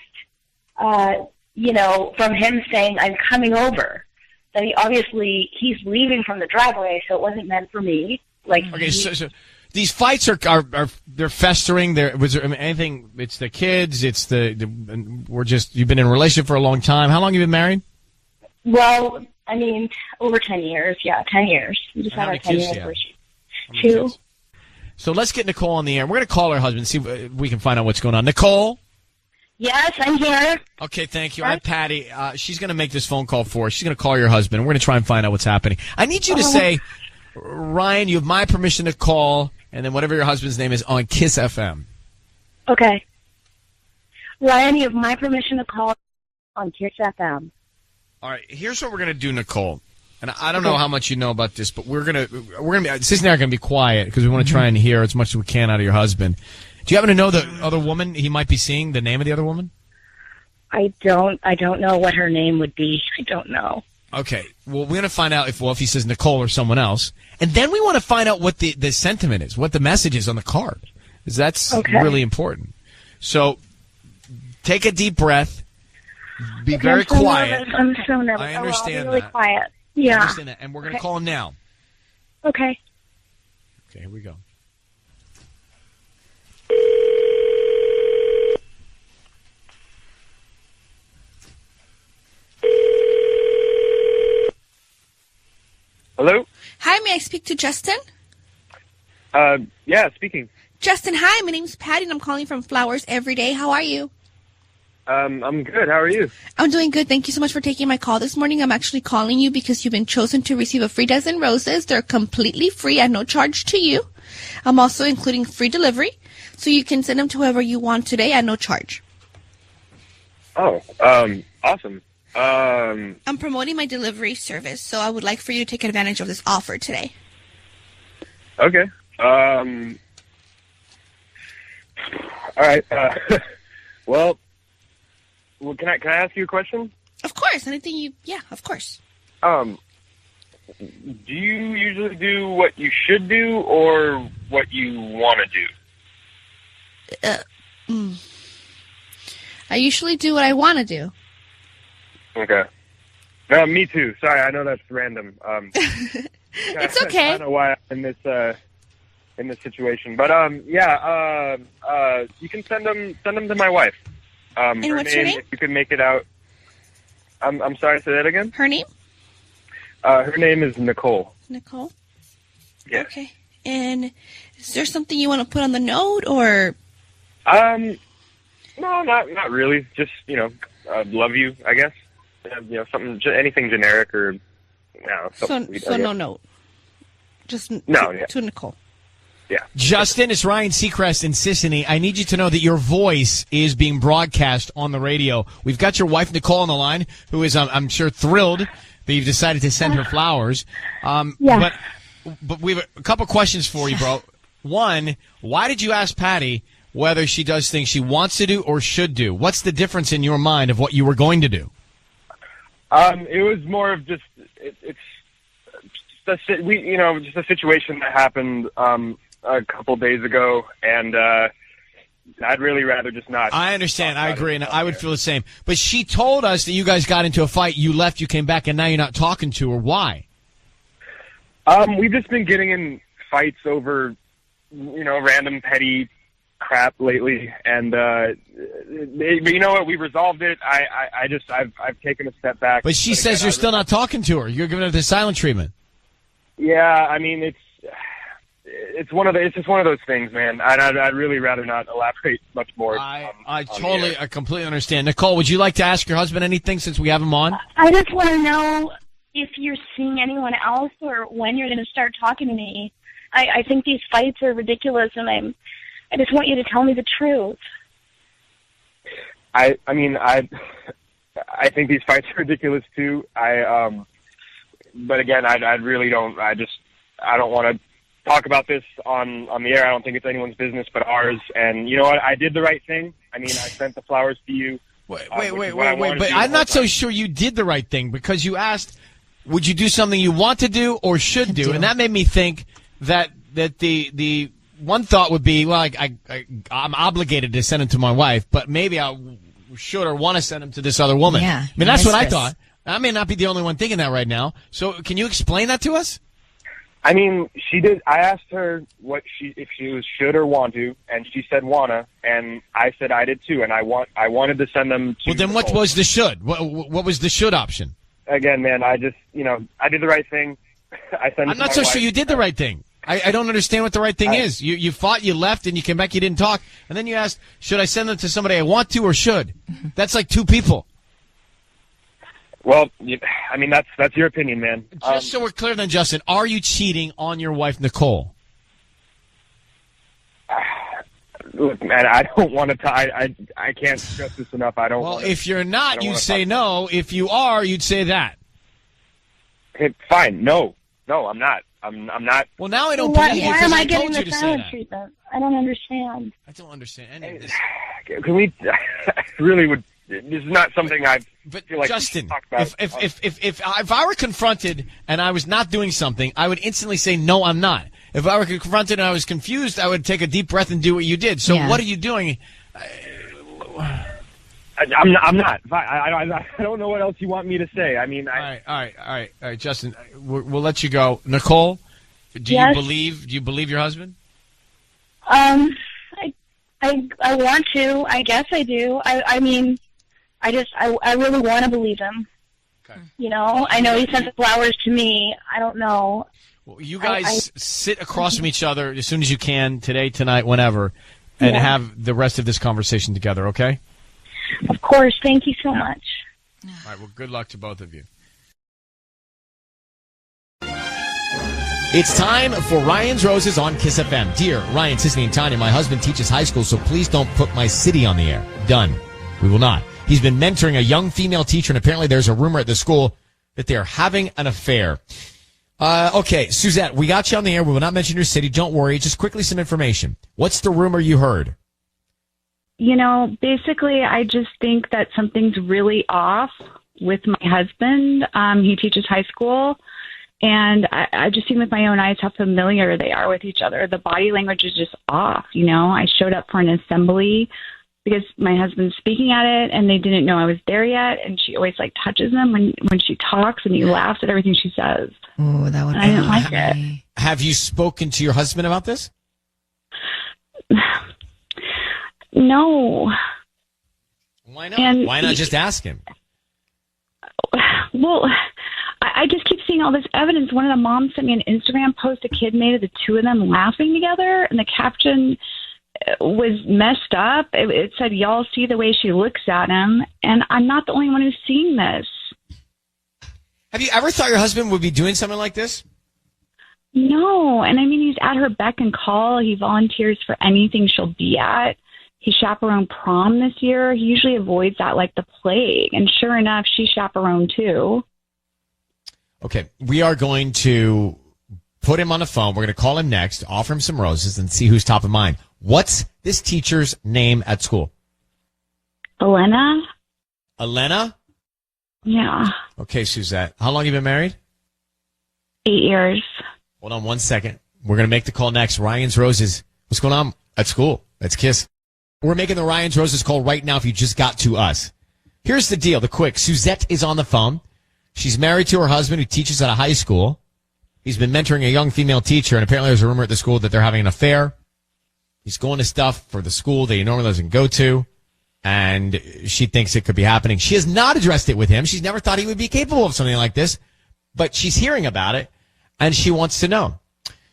you know, from him saying, I'm coming over. That he's leaving from the driveway, so it wasn't meant for me. Like, okay, so these fights are they're festering. Was there anything? It's the kids. It's you've been in a relationship for a long time. How long have you been married? Well, I mean, over 10 years. Yeah, 10 years. We just had our 10-year anniversary. 2. So let's get Nicole on the air. We're going to call her husband and see if we can find out what's going on. Nicole? Yes, I'm here. Okay, thank you. I'm Patty. She's going to make this phone call for us. She's going to call your husband. We're going to try and find out what's happening. I need you to say, Ryan, you have my permission to call, and then whatever your husband's name is on Kiss FM. Okay. Ryan, you have my permission to call on Kiss FM. All right, here's what we're going to do, Nicole. And I don't know how much you know about this, but we're gonna be Sissy and I are gonna be quiet because we want to try and hear as much as we can out of your husband. Do you happen to know the other woman he might be seeing? The name of the other woman? I don't know what her name would be. I don't know. Okay. Well, we're gonna find out if he says Nicole or someone else, and then we want to find out what the sentiment is, what the message is on the card, because that's really important. So, take a deep breath. Be very quiet. Nervous. I'm so nervous. I understand I'll be really quiet. Yeah. I understand that. And we're going to call him now. Okay. Okay, here we go. Hello? Hi, may I speak to Justin? Yeah, speaking. Justin, hi, my name's Patty, and I'm calling from Flowers Every Day. How are you? I'm good. How are you? I'm doing good. Thank you so much for taking my call this morning. I'm actually calling you because you've been chosen to receive a free dozen roses. They're completely free at no charge to you. I'm also including free delivery, so you can send them to whoever you want today at no charge. Oh, awesome. I'm promoting my delivery service, so I would like for you to take advantage of this offer today. Okay. All right. Well, can I ask you a question? Of course. Yeah, of course. Do you usually do what you should do or what you want to do? I usually do what I want to do. Okay. No, me too. Sorry, I know that's random. It's okay. I don't know why I'm in this situation, but you can send them to my wife. And what's her name? If you can make it out. I'm sorry, say that again? Her name? Her name is Nicole. Nicole? Yeah. Okay. And is there something you want to put on the note, or? No, not really. Just, love you, I guess. Something, anything generic or, So no note. Just to Nicole. Yeah. Justin, it's Ryan Seacrest and Sissany. I need you to know that your voice is being broadcast on the radio. We've got your wife, Nicole, on the line, who is, I'm sure, thrilled that you've decided to send her flowers. Yeah. But we have a couple questions for you, bro. One, why did you ask Patty whether she does things she wants to do or should do? What's the difference in your mind of what you were going to do? It was more of just, just a situation that happened, a couple days ago, and I'd really rather just not. I understand. I agree, and I would feel the same. But she told us that you guys got into a fight, you left, you came back, and now you're not talking to her. Why? We've just been getting in fights over, random petty crap lately, and but you know what? We resolved it. I've taken a step back. But she says you're still not talking to her. You're giving her the silent treatment. Yeah, I mean, it's just one of those things, man. I'd really rather not elaborate much more. I completely understand. Nicole, would you like to ask your husband anything since we have him on? I just want to know if you're seeing anyone else or when you're going to start talking to me. I think these fights are ridiculous, and I just want you to tell me the truth. I think these fights are ridiculous too. But again, I really don't. I don't want to talk about this on the air. I don't think it's anyone's business but ours. And you know what? I did the right thing. I mean, I sent the flowers to you. Wait. But I'm not so sure you did the right thing because you asked, would you do something you want to do or should do? And that made me think that the one thought would be, well, I'm obligated to send him to my wife, but maybe I should or want to send him to this other woman. Yeah, I mean, that's what I thought. I may not be the only one thinking that right now. So can you explain that to us? I mean, she did. I asked her if she was should or want to, and she said wanna, and I said I did too, and I wanted to send them to. Well, then what was the should? What was the should option? Again, man, I did the right thing. I sent. I'm not so sure you did the right thing. I don't understand what the right thing is. You fought, you left, and you came back, you didn't talk, and then you asked, should I send them to somebody I want to or should? That's like two people. Well, I mean, that's your opinion, man. Just so we're clear then, Justin, are you cheating on your wife, Nicole? Look, man, I don't want to I can't stress this enough. I don't. Well, if you're not, you'd say no. If you are, you'd say that. Okay, fine. No, I'm not. I'm not. Well, now I don't Why believe you am because I I getting told you the to say silent that. treatment? I don't understand. I don't understand any of this. Can we? I really would. This is not something I feel like Justin, we should talk about. if I were confronted and I was not doing something, I would instantly say no, I'm not. If I were confronted and I was confused, I would take a deep breath and do what you did. So what are you doing? I'm not. I don't know what else you want me to say. I mean, all right, Justin, we'll let you go. Nicole, do you believe your husband? I want to. I guess I do. I mean, I really want to believe him. Okay. You know, I know he sent the flowers to me. I don't know. Well, you guys sit across from each other as soon as you can, today, tonight, whenever, and have the rest of this conversation together, okay? Of course. Thank you so much. All right, well, good luck to both of you. It's time for Ryan's Roses on Kiss FM. Dear Ryan, Sissy, and Tanya, my husband teaches high school, so please don't put my city on the air. Done. We will not. He's been mentoring a young female teacher, and apparently there's a rumor at the school that they are having an affair. Okay, Suzette, we got you on the air. We will not mention your city. Don't worry. Just quickly some information. What's the rumor you heard? You know, basically, I just think that something's really off with my husband. He teaches high school, and I just seen with my own eyes how familiar they are with each other. The body language is just off, you know. I showed up for an assembly because my husband's speaking at it, and they didn't know I was there yet, and she always, like, touches them when she talks, and he laughs at everything she says. Oh, that would be I didn't like it. Have you spoken to your husband about this? No. Why not? Why not just ask him? Well, I just keep seeing all this evidence. One of the moms sent me an Instagram post a kid made of the two of them laughing together, and the caption was messed up. It said, "Y'all see the way she looks at him," and I'm not the only one who's seeing this. Have you ever thought your husband would be doing something like this? No, and I mean, he's at her beck and call. He volunteers for anything she'll be at. He chaperoned prom this year. He usually avoids that like the plague. And sure enough, she chaperoned too. Okay, we are going to put him on the phone. We're going to call him next, offer him some roses, and see who's top of mind. What's this teacher's name at school? Elena? Elena? Yeah. Okay, Suzette. How long have you been married? 8 years. Hold on 1 second. We're going to make the call next. Ryan's Roses. What's going on at school? That's Kiss. We're making the Ryan's Roses call right now if you just got to us. Here's the deal, the quick. Suzette is on the phone. She's married to her husband who teaches at a high school. He's been mentoring a young female teacher, and apparently there's a rumor at the school that they're having an affair. He's going to stuff for the school that he normally doesn't go to, and she thinks it could be happening. She has not addressed it with him. She's never thought he would be capable of something like this, but she's hearing about it. and she wants to know.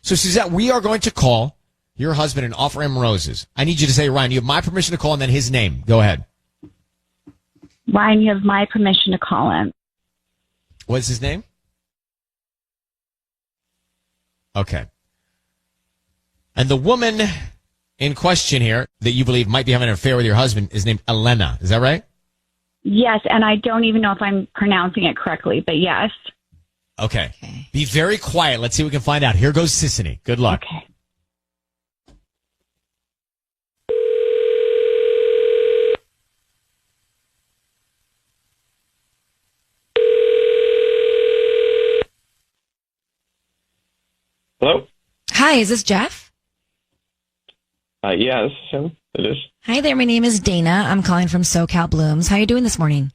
So, Suzette, we are going to call your husband and offer him roses. I need you to say, Ryan, you have my permission to call and then his name. Go ahead. Ryan, you have my permission to call him. What's his name? Okay. And the woman in question here that you believe might be having an affair with your husband is named Elena. Is that right? Yes, and I don't even know if I'm pronouncing it correctly, but yes. Okay. Be very quiet. Let's see what we can find out. Here goes Sissany. Good luck. Okay. Hello? Hi, is this Jeff? Yeah, this is him. It is. Hi there, my name is Dana. I'm calling from SoCal Blooms. How are you doing this morning?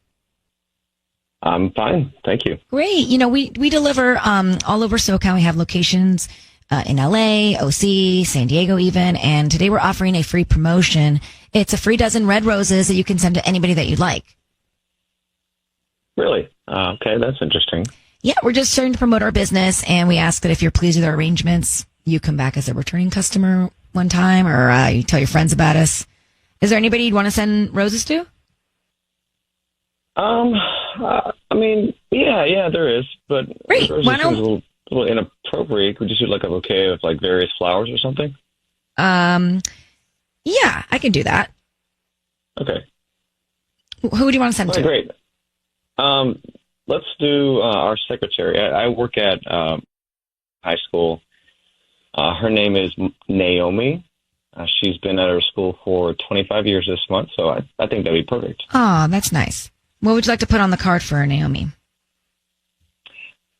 I'm fine. Thank you. Great. You know, we deliver all over SoCal. We have locations in LA, OC, San Diego even. And today we're offering a free promotion. It's a free dozen red roses that you can send to anybody that you'd like. Really? Okay, that's interesting. Yeah, we're just starting to promote our business, and we ask that if you're pleased with our arrangements, you come back as a returning customer one time, or you tell your friends about us. Is there anybody you'd want to send roses to? I mean, yeah, there is, but great. Roses seems a little inappropriate. Could you do like a bouquet of like various flowers or something? Yeah, I can do that. Okay. Who would you want to send to? Great. Let's do our secretary. I work at high school. Her name is Naomi. She's been at her school for 25 years this month, so I think that'd be perfect. Oh, that's nice. What would you like to put on the card for Naomi?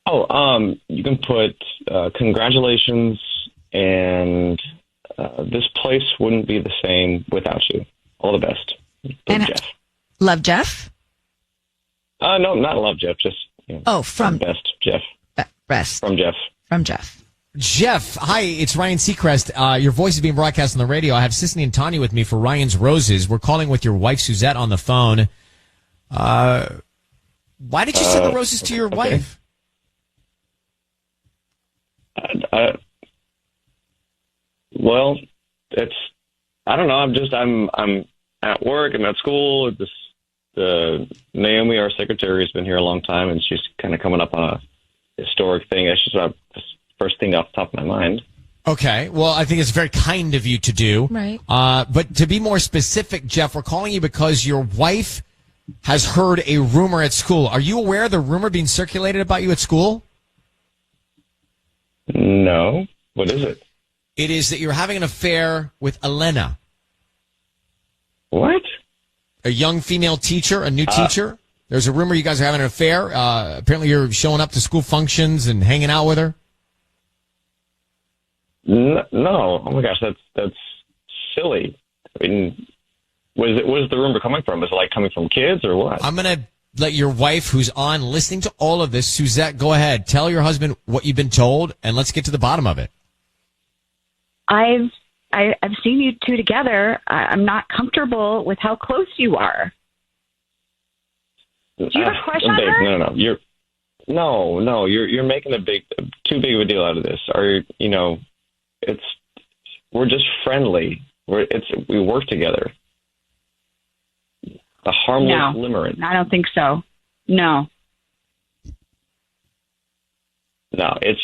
Oh, you can put congratulations, and this place wouldn't be the same without you. All the best. And Jeff. Love Jeff? No, not love Jeff. Just from best Jeff. Best from Jeff. From Jeff. Jeff, hi, it's Ryan Seacrest. Your voice is being broadcast on the radio. I have Sissany and Tanya with me for Ryan's Roses. We're calling with your wife, Suzette, on the phone. Why did you send the roses to your wife? Well, I don't know. I'm at work. I'm at school. Naomi, our secretary, has been here a long time, and she's kind of coming up on a historic thing. It's just the first thing off the top of my mind. Okay. Well, I think it's very kind of you to do. Right. But to be more specific, Jeff, we're calling you because your wife has heard a rumor at school. Are you aware of the rumor being circulated about you at school? No. What is it? It is that you're having an affair with Elena. What? A young female teacher, a new teacher. There's a rumor you guys are having an affair. Apparently you're showing up to school functions and hanging out with her. No. Oh my gosh, that's silly. I mean, where's the rumor coming from? Is it like coming from kids or what? I'm going to let your wife, who's on listening to all of this, Suzette, go ahead. Tell your husband what you've been told, and let's get to the bottom of it. I've seen you two together. I'm not comfortable with how close you are. Do you have a crush on her? No. You're making too big of a deal out of this. We're just friendly. We work together. A harmless limerence. I don't think so. No, it's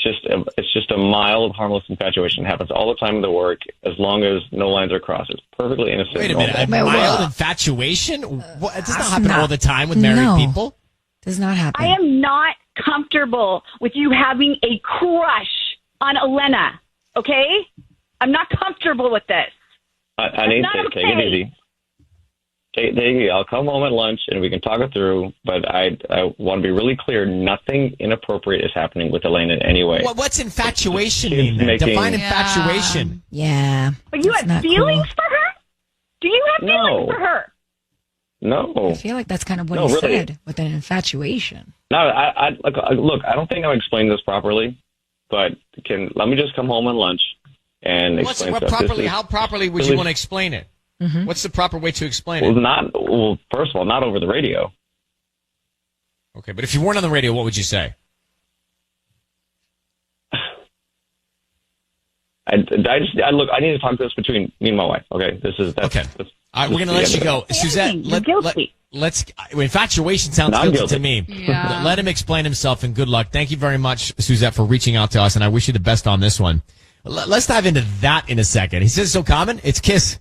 just a mild, harmless infatuation. It happens all the time in the work, as long as no lines are crossed. It's perfectly innocent. Wait a minute, a mild infatuation? What, it does not happen all the time with married people. Does not happen. I am not comfortable with you having a crush on Elena. Okay, I'm not comfortable with this. I need to take it easy. Take it easy. I'll come home at lunch and we can talk it through. But I want to be really clear. Nothing inappropriate is happening with Elena in any way. What's infatuation mean? Define infatuation. Yeah. But you have feelings for her? Do you have feelings for her? No. I feel like that's kind of what he said with an infatuation. No, look, I don't think I'm explaining this properly, but let me just come home at lunch and explain stuff. How properly would you want to explain it? Mm-hmm. What's the proper way to explain it? First of all, not over the radio. Okay, but if you weren't on the radio, what would you say? I look. I need to talk this between me and my wife. Okay, okay. All right, we're gonna let you go, Suzette. Let's. Infatuation sounds guilty to me. Yeah. Let him explain himself, and good luck. Thank you very much, Suzette, for reaching out to us, and I wish you the best on this one. Let's dive into that in a second. He says it's so common. It's Kiss.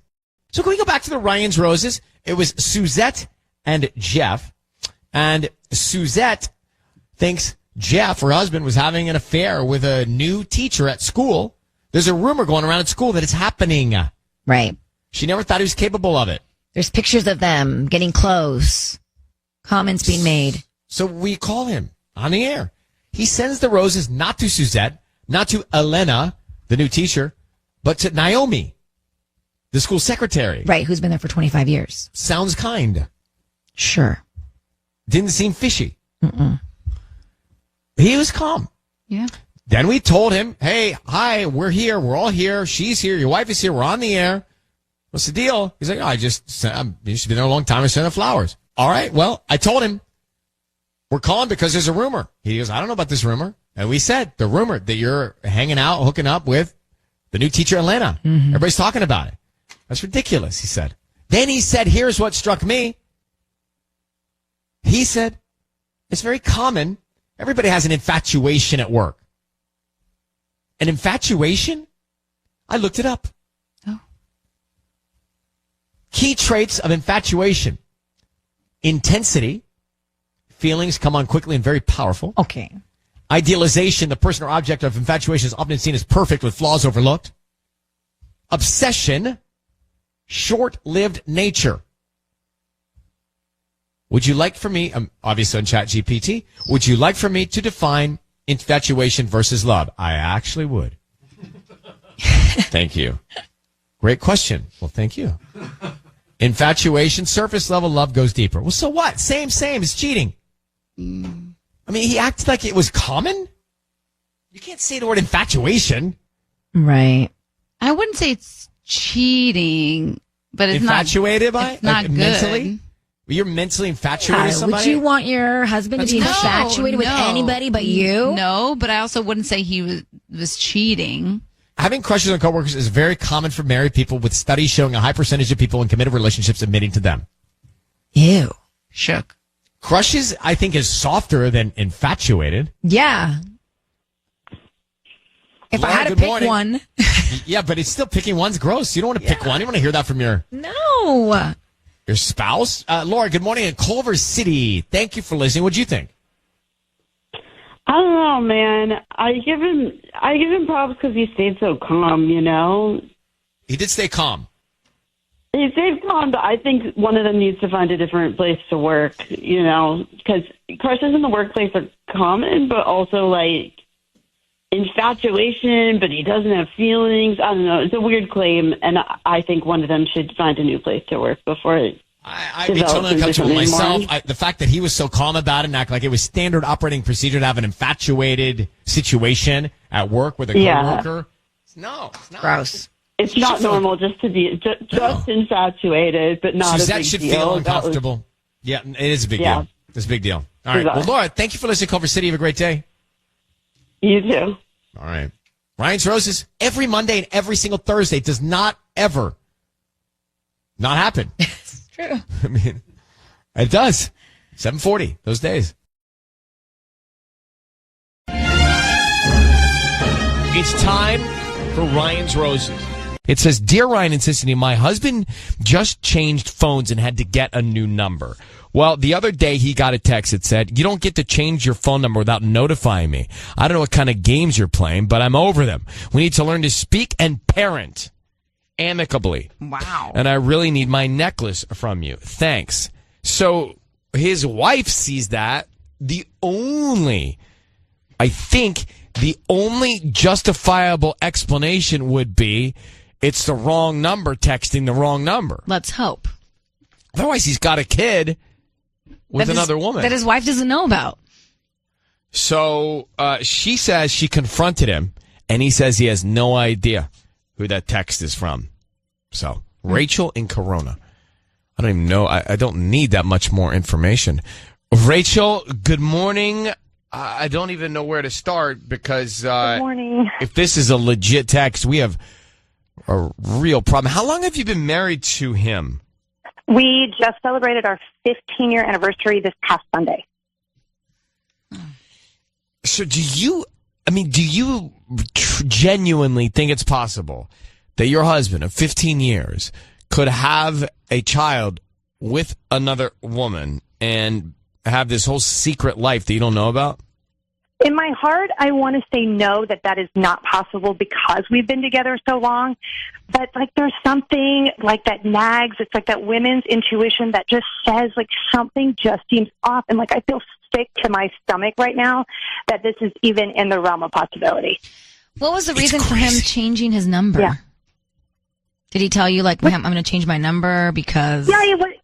So can we go back to the Ryan's Roses? It was Suzette and Jeff, and Suzette thinks Jeff, her husband, was having an affair with a new teacher at school. There's a rumor going around at school that it's happening. Right. She never thought he was capable of it. There's pictures of them getting close. Comments being made. So we call him on the air. He sends the roses not to Suzette, not to Elena, the new teacher, but to Naomi, the school secretary. Right, who's been there for 25 years. Sounds kind. Sure. Didn't seem fishy. Mm-mm. He was calm. Yeah. Then we told him, hey, hi, we're here. We're all here. She's here. Your wife is here. We're on the air. What's the deal? He's like, she's been there a long time. I sent her flowers. All right. Well, I told him we're calling because there's a rumor. He goes, I don't know about this rumor. And we said the rumor that you're hanging out, hooking up with the new teacher, Elena. Mm-hmm. Everybody's talking about it. That's ridiculous, he said. Then he said, here's what struck me. He said, it's very common. Everybody has an infatuation at work. An infatuation? I looked it up. Oh. Key traits of infatuation. Intensity. Feelings come on quickly and very powerful. Okay. Idealization. The person or object of infatuation is often seen as perfect with flaws overlooked. Obsession. Short-lived nature. Would you like for me, obviously on ChatGPT, would you like for me to define infatuation versus love? I actually would. Thank you. Great question. Well, thank you. Infatuation, surface level love goes deeper. Well, so what? Same. It's cheating. I mean, he acted like it was common. You can't say the word infatuation. Right. I wouldn't say it's cheating, but it's infatuated by it's not good. Mentally? You're mentally infatuated with somebody? Would you want your husband to be infatuated with anybody but you? No, but I also wouldn't say he was cheating. Having crushes on coworkers is very common for married people, with studies showing a high percentage of people in committed relationships admitting to them. Ew. Shook. Crushes, I think, is softer than infatuated. Yeah. If I had to pick one. Yeah, but it's still picking one's gross. You don't want to pick one. You want to hear that from your spouse. Laura, good morning in Culver City. Thank you for listening. What'd you think? I don't know, man. I give him props because he stayed so calm, you know? He did stay calm. He stayed calm, but I think one of them needs to find a different place to work, you know? Because crushes in the workplace are common, but also, like, infatuation, but he doesn't have feelings. I don't know. It's a weird claim, and I think one of them should find a new place to work before it I'd be totally uncomfortable with myself. The fact that he was so calm about it and act like it was standard operating procedure to have an infatuated situation at work with a coworker. No, it's not. Gross. It's not normal just to be just infatuated, but not Suzette a big should deal. feel uncomfortable. Yeah, it is a big deal. It's a big deal. All right. Well, Laura, thank you for listening to Culver City. Have a great day. You too. All right. Ryan's Roses every Monday and every single Thursday does not ever not happen. It's true. I mean, it does. 7:40 those days. It's time for Ryan's Roses. It says, Dear Ryan and Sissany, my husband just changed phones and had to get a new number. Well, the other day he got a text that said, you don't get to change your phone number without notifying me. I don't know what kind of games you're playing, but I'm over them. We need to learn to speak and parent amicably. Wow. And I really need my necklace from you. Thanks. So his wife sees that. The only justifiable explanation would be it's the wrong number texting the wrong number. Let's hope. Otherwise, he's got a kid with another woman that his wife doesn't know about. So she says she confronted him, and he says he has no idea who that text is from. So Rachel in Corona. I don't even know. I don't need that much more information. Rachel, good morning. I don't even know where to start because Good morning. if this is a legit text, we have a real problem. How long have you been married to him? We just celebrated our 15-year anniversary this past Sunday. So do you genuinely think it's possible that your husband of 15 years could have a child with another woman and have this whole secret life that you don't know about? In my heart, I want to say no, that is not possible because we've been together so long. But, like, there's something, like, that nags. It's like that women's intuition that just says, like, something just seems off. And, like, I feel sick to my stomach right now that this is even in the realm of possibility. What was the reason for him changing his number? Yeah. Did he tell you, like, I'm going to change my number because... Yeah,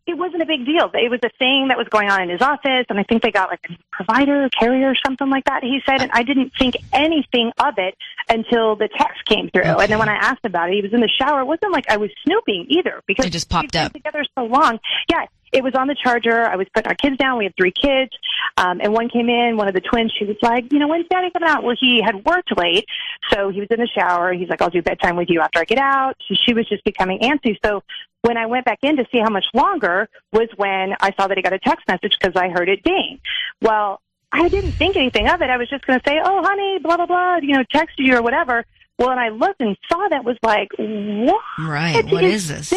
it wasn't a big deal. It was a thing that was going on in his office, and I think they got, like, a provider, carrier, or something like that, he said, and I didn't think anything of it until the text came through. Okay. And then when I asked about it, he was in the shower. It wasn't like I was snooping either, because it just popped up. We've been together so long. Yeah, it was on the charger. I was putting our kids down. We have 3 kids, and one came in, one of the twins. She was like, when's Daddy coming out? Well, he had worked late, so he was in the shower. He's like, I'll do bedtime with you after I get out. So she was just becoming antsy. So when I went back in to see how much longer was when I saw that he got a text message because I heard it ding. Well, I didn't think anything of it. I was just going to say, oh, honey, blah, blah, blah, texted you or whatever. Well, and I looked and saw that was like, what? Right. What is this?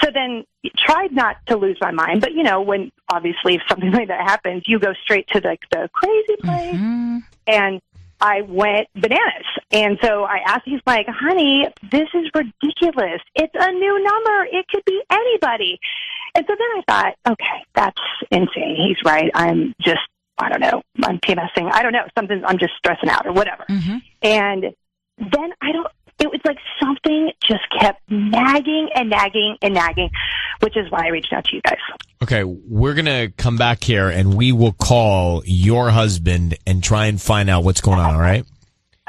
So then tried not to lose my mind. But, when obviously if something like that happens, you go straight to the crazy place. Mm-hmm. And I went bananas. And so I asked, he's like, honey, this is ridiculous. It's a new number. It could be anybody. And so then I thought, okay, that's insane. He's right. I'm just, I don't know. I'm PMSing. I don't know. I'm just stressing out or whatever. Mm-hmm. And then it was like something just kept nagging and nagging and nagging, which is why I reached out to you guys. Okay, we're going to come back here and we will call your husband and try and find out what's going on, all right?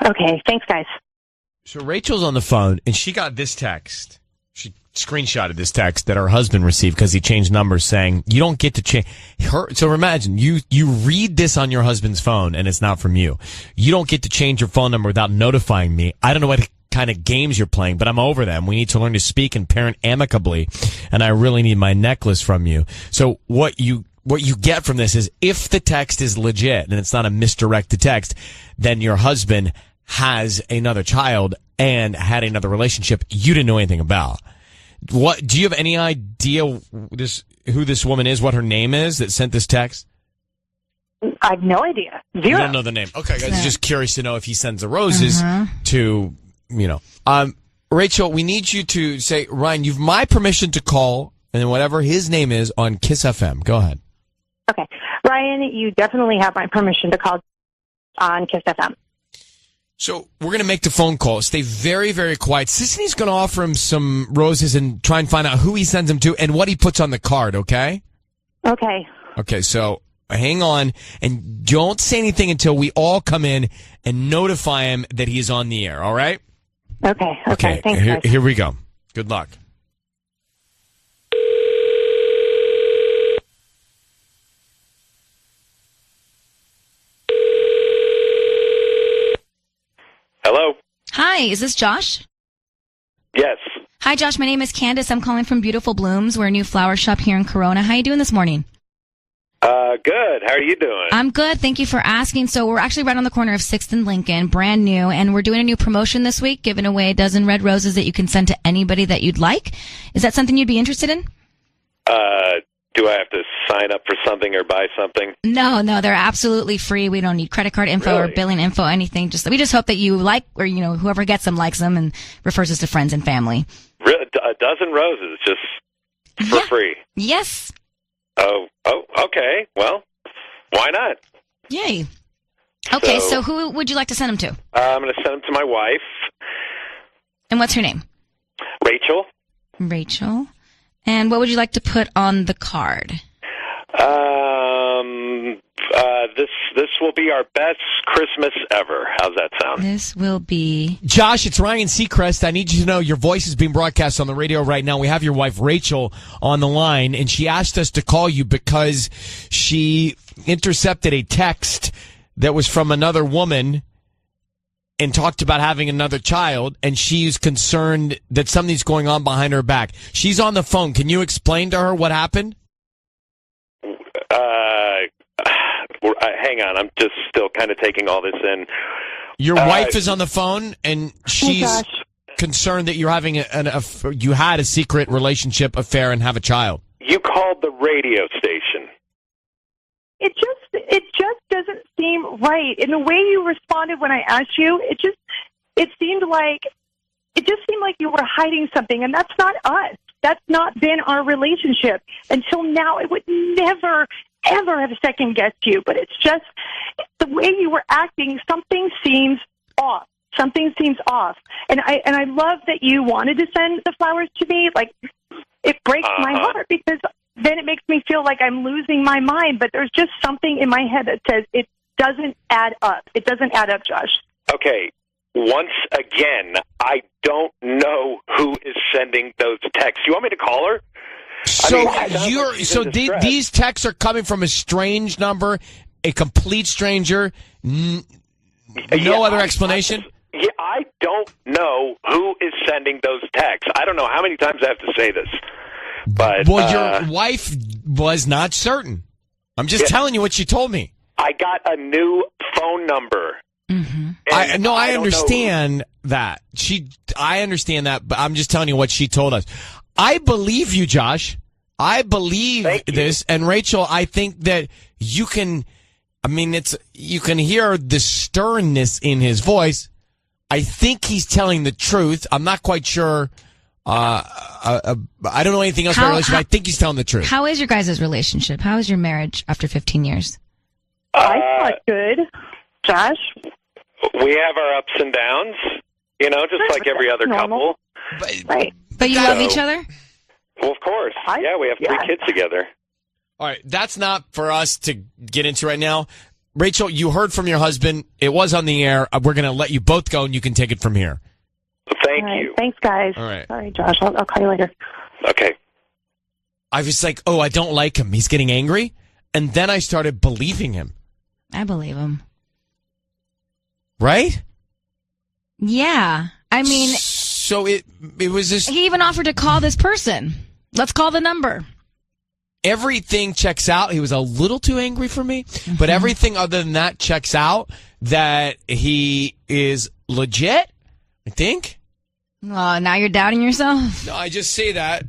Okay, thanks, guys. So Rachel's on the phone and she got this text. She screenshotted this text that her husband received because he changed numbers saying, you don't get to change her. So imagine you read this on your husband's phone and it's not from you. You don't get to change your phone number without notifying me. I don't know what kind of games you're playing, but I'm over them. We need to learn to speak and parent amicably, and I really need my necklace from you. So what you get from this is if the text is legit and it's not a misdirected text, then your husband has another child and had another relationship you didn't know anything about. What do you have any idea who this woman is, what her name is that sent this text? I have no idea. Zero. You don't know the name. Okay, guys, just curious to know if he sends the roses to Rachel, we need you to say, Ryan, you've my permission to call, and then whatever his name is on Kiss FM. Go ahead. Okay. Ryan, you definitely have my permission to call on Kiss FM. So we're going to make the phone call. Stay very, very quiet. Sisney's going to offer him some roses and try and find out who he sends them to and what he puts on the card, okay? Okay. Okay, so hang on and don't say anything until we all come in and notify him that he is on the air, all right? Okay. Thanks, guys. Here we go. Good luck. Hello? Hi, is this Josh? Yes. Hi, Josh. My name is Candace. I'm calling from Beautiful Blooms. We're a new flower shop here in Corona. How are you doing this morning? Good. How are you doing? I'm good. Thank you for asking. So we're actually right on the corner of 6th and Lincoln, brand new, and we're doing a new promotion this week, giving away a dozen red roses that you can send to anybody that you'd like. Is that something you'd be interested in? Do I have to sign up for something or buy something? No, they're absolutely free. We don't need credit card info or billing info, anything. We just hope that you like, or whoever gets them likes them and refers us to friends and family. Really? A dozen roses just for free? Yes. Oh, okay. Well, why not? Yay. Okay, so who would you like to send them to? I'm going to send them to my wife. And what's her name? Rachel. Rachel. And what would you like to put on the card? This will be our best Christmas ever. How's that sound? This will be... Josh, it's Ryan Seacrest. I need you to know your voice is being broadcast on the radio right now. We have your wife, Rachel, on the line, and she asked us to call you because she intercepted a text that was from another woman and talked about having another child, and she's concerned that something's going on behind her back. She's on the phone. Can you explain to her what happened? Hang on. I'm just still kind of taking all this in. Your wife is on the phone, and she's concerned that you're having you had a secret relationship affair and have a child. You called the radio station. It just doesn't seem right. In the way you responded when I asked you, it just seemed like you were hiding something, and that's not us. That's not been our relationship until now. It would never, ever have second guessed you, but it's just the way you were acting. Something seems off. Something seems off. And I love that you wanted to send the flowers to me. Like, it breaks my heart because then it makes me feel like I'm losing my mind. But there's just something in my head that says it doesn't add up. It doesn't add up, Josh. Okay. Once again, I don't know who is sending those texts. You want me to call her? These texts are coming from a strange number, a complete stranger, no other explanation? I don't know who is sending those texts. I don't know how many times I have to say this. But your wife was not certain. I'm just telling you what she told me. I got a new phone number. Mm-hmm. I understand that. I understand that, but I'm just telling you what she told us. I believe you, Josh. I believe this. And Rachel, I think that you can hear the sternness in his voice. I think he's telling the truth. I'm not quite sure. I don't know anything else about the relationship. I think he's telling the truth. How is your guys' relationship? How is your marriage after 15 years? I thought good. Josh? We have our ups and downs, just like every other couple. Right. But you love each other? Well, of course. We have 3 kids together. All right. That's not for us to get into right now. Rachel, you heard from your husband. It was on the air. We're going to let you both go, and you can take it from here. Thank you. Thanks, guys. All right. Sorry, Josh. I'll call you later. Okay. I was like, I don't like him. He's getting angry. And then I started believing him. I believe him. Right? Yeah. I mean... So it was just... He even offered to call this person. Let's call the number. Everything checks out. He was a little too angry for me. But everything other than that checks out. That he is legit, I think. Oh, now you're doubting yourself? No, I just say that.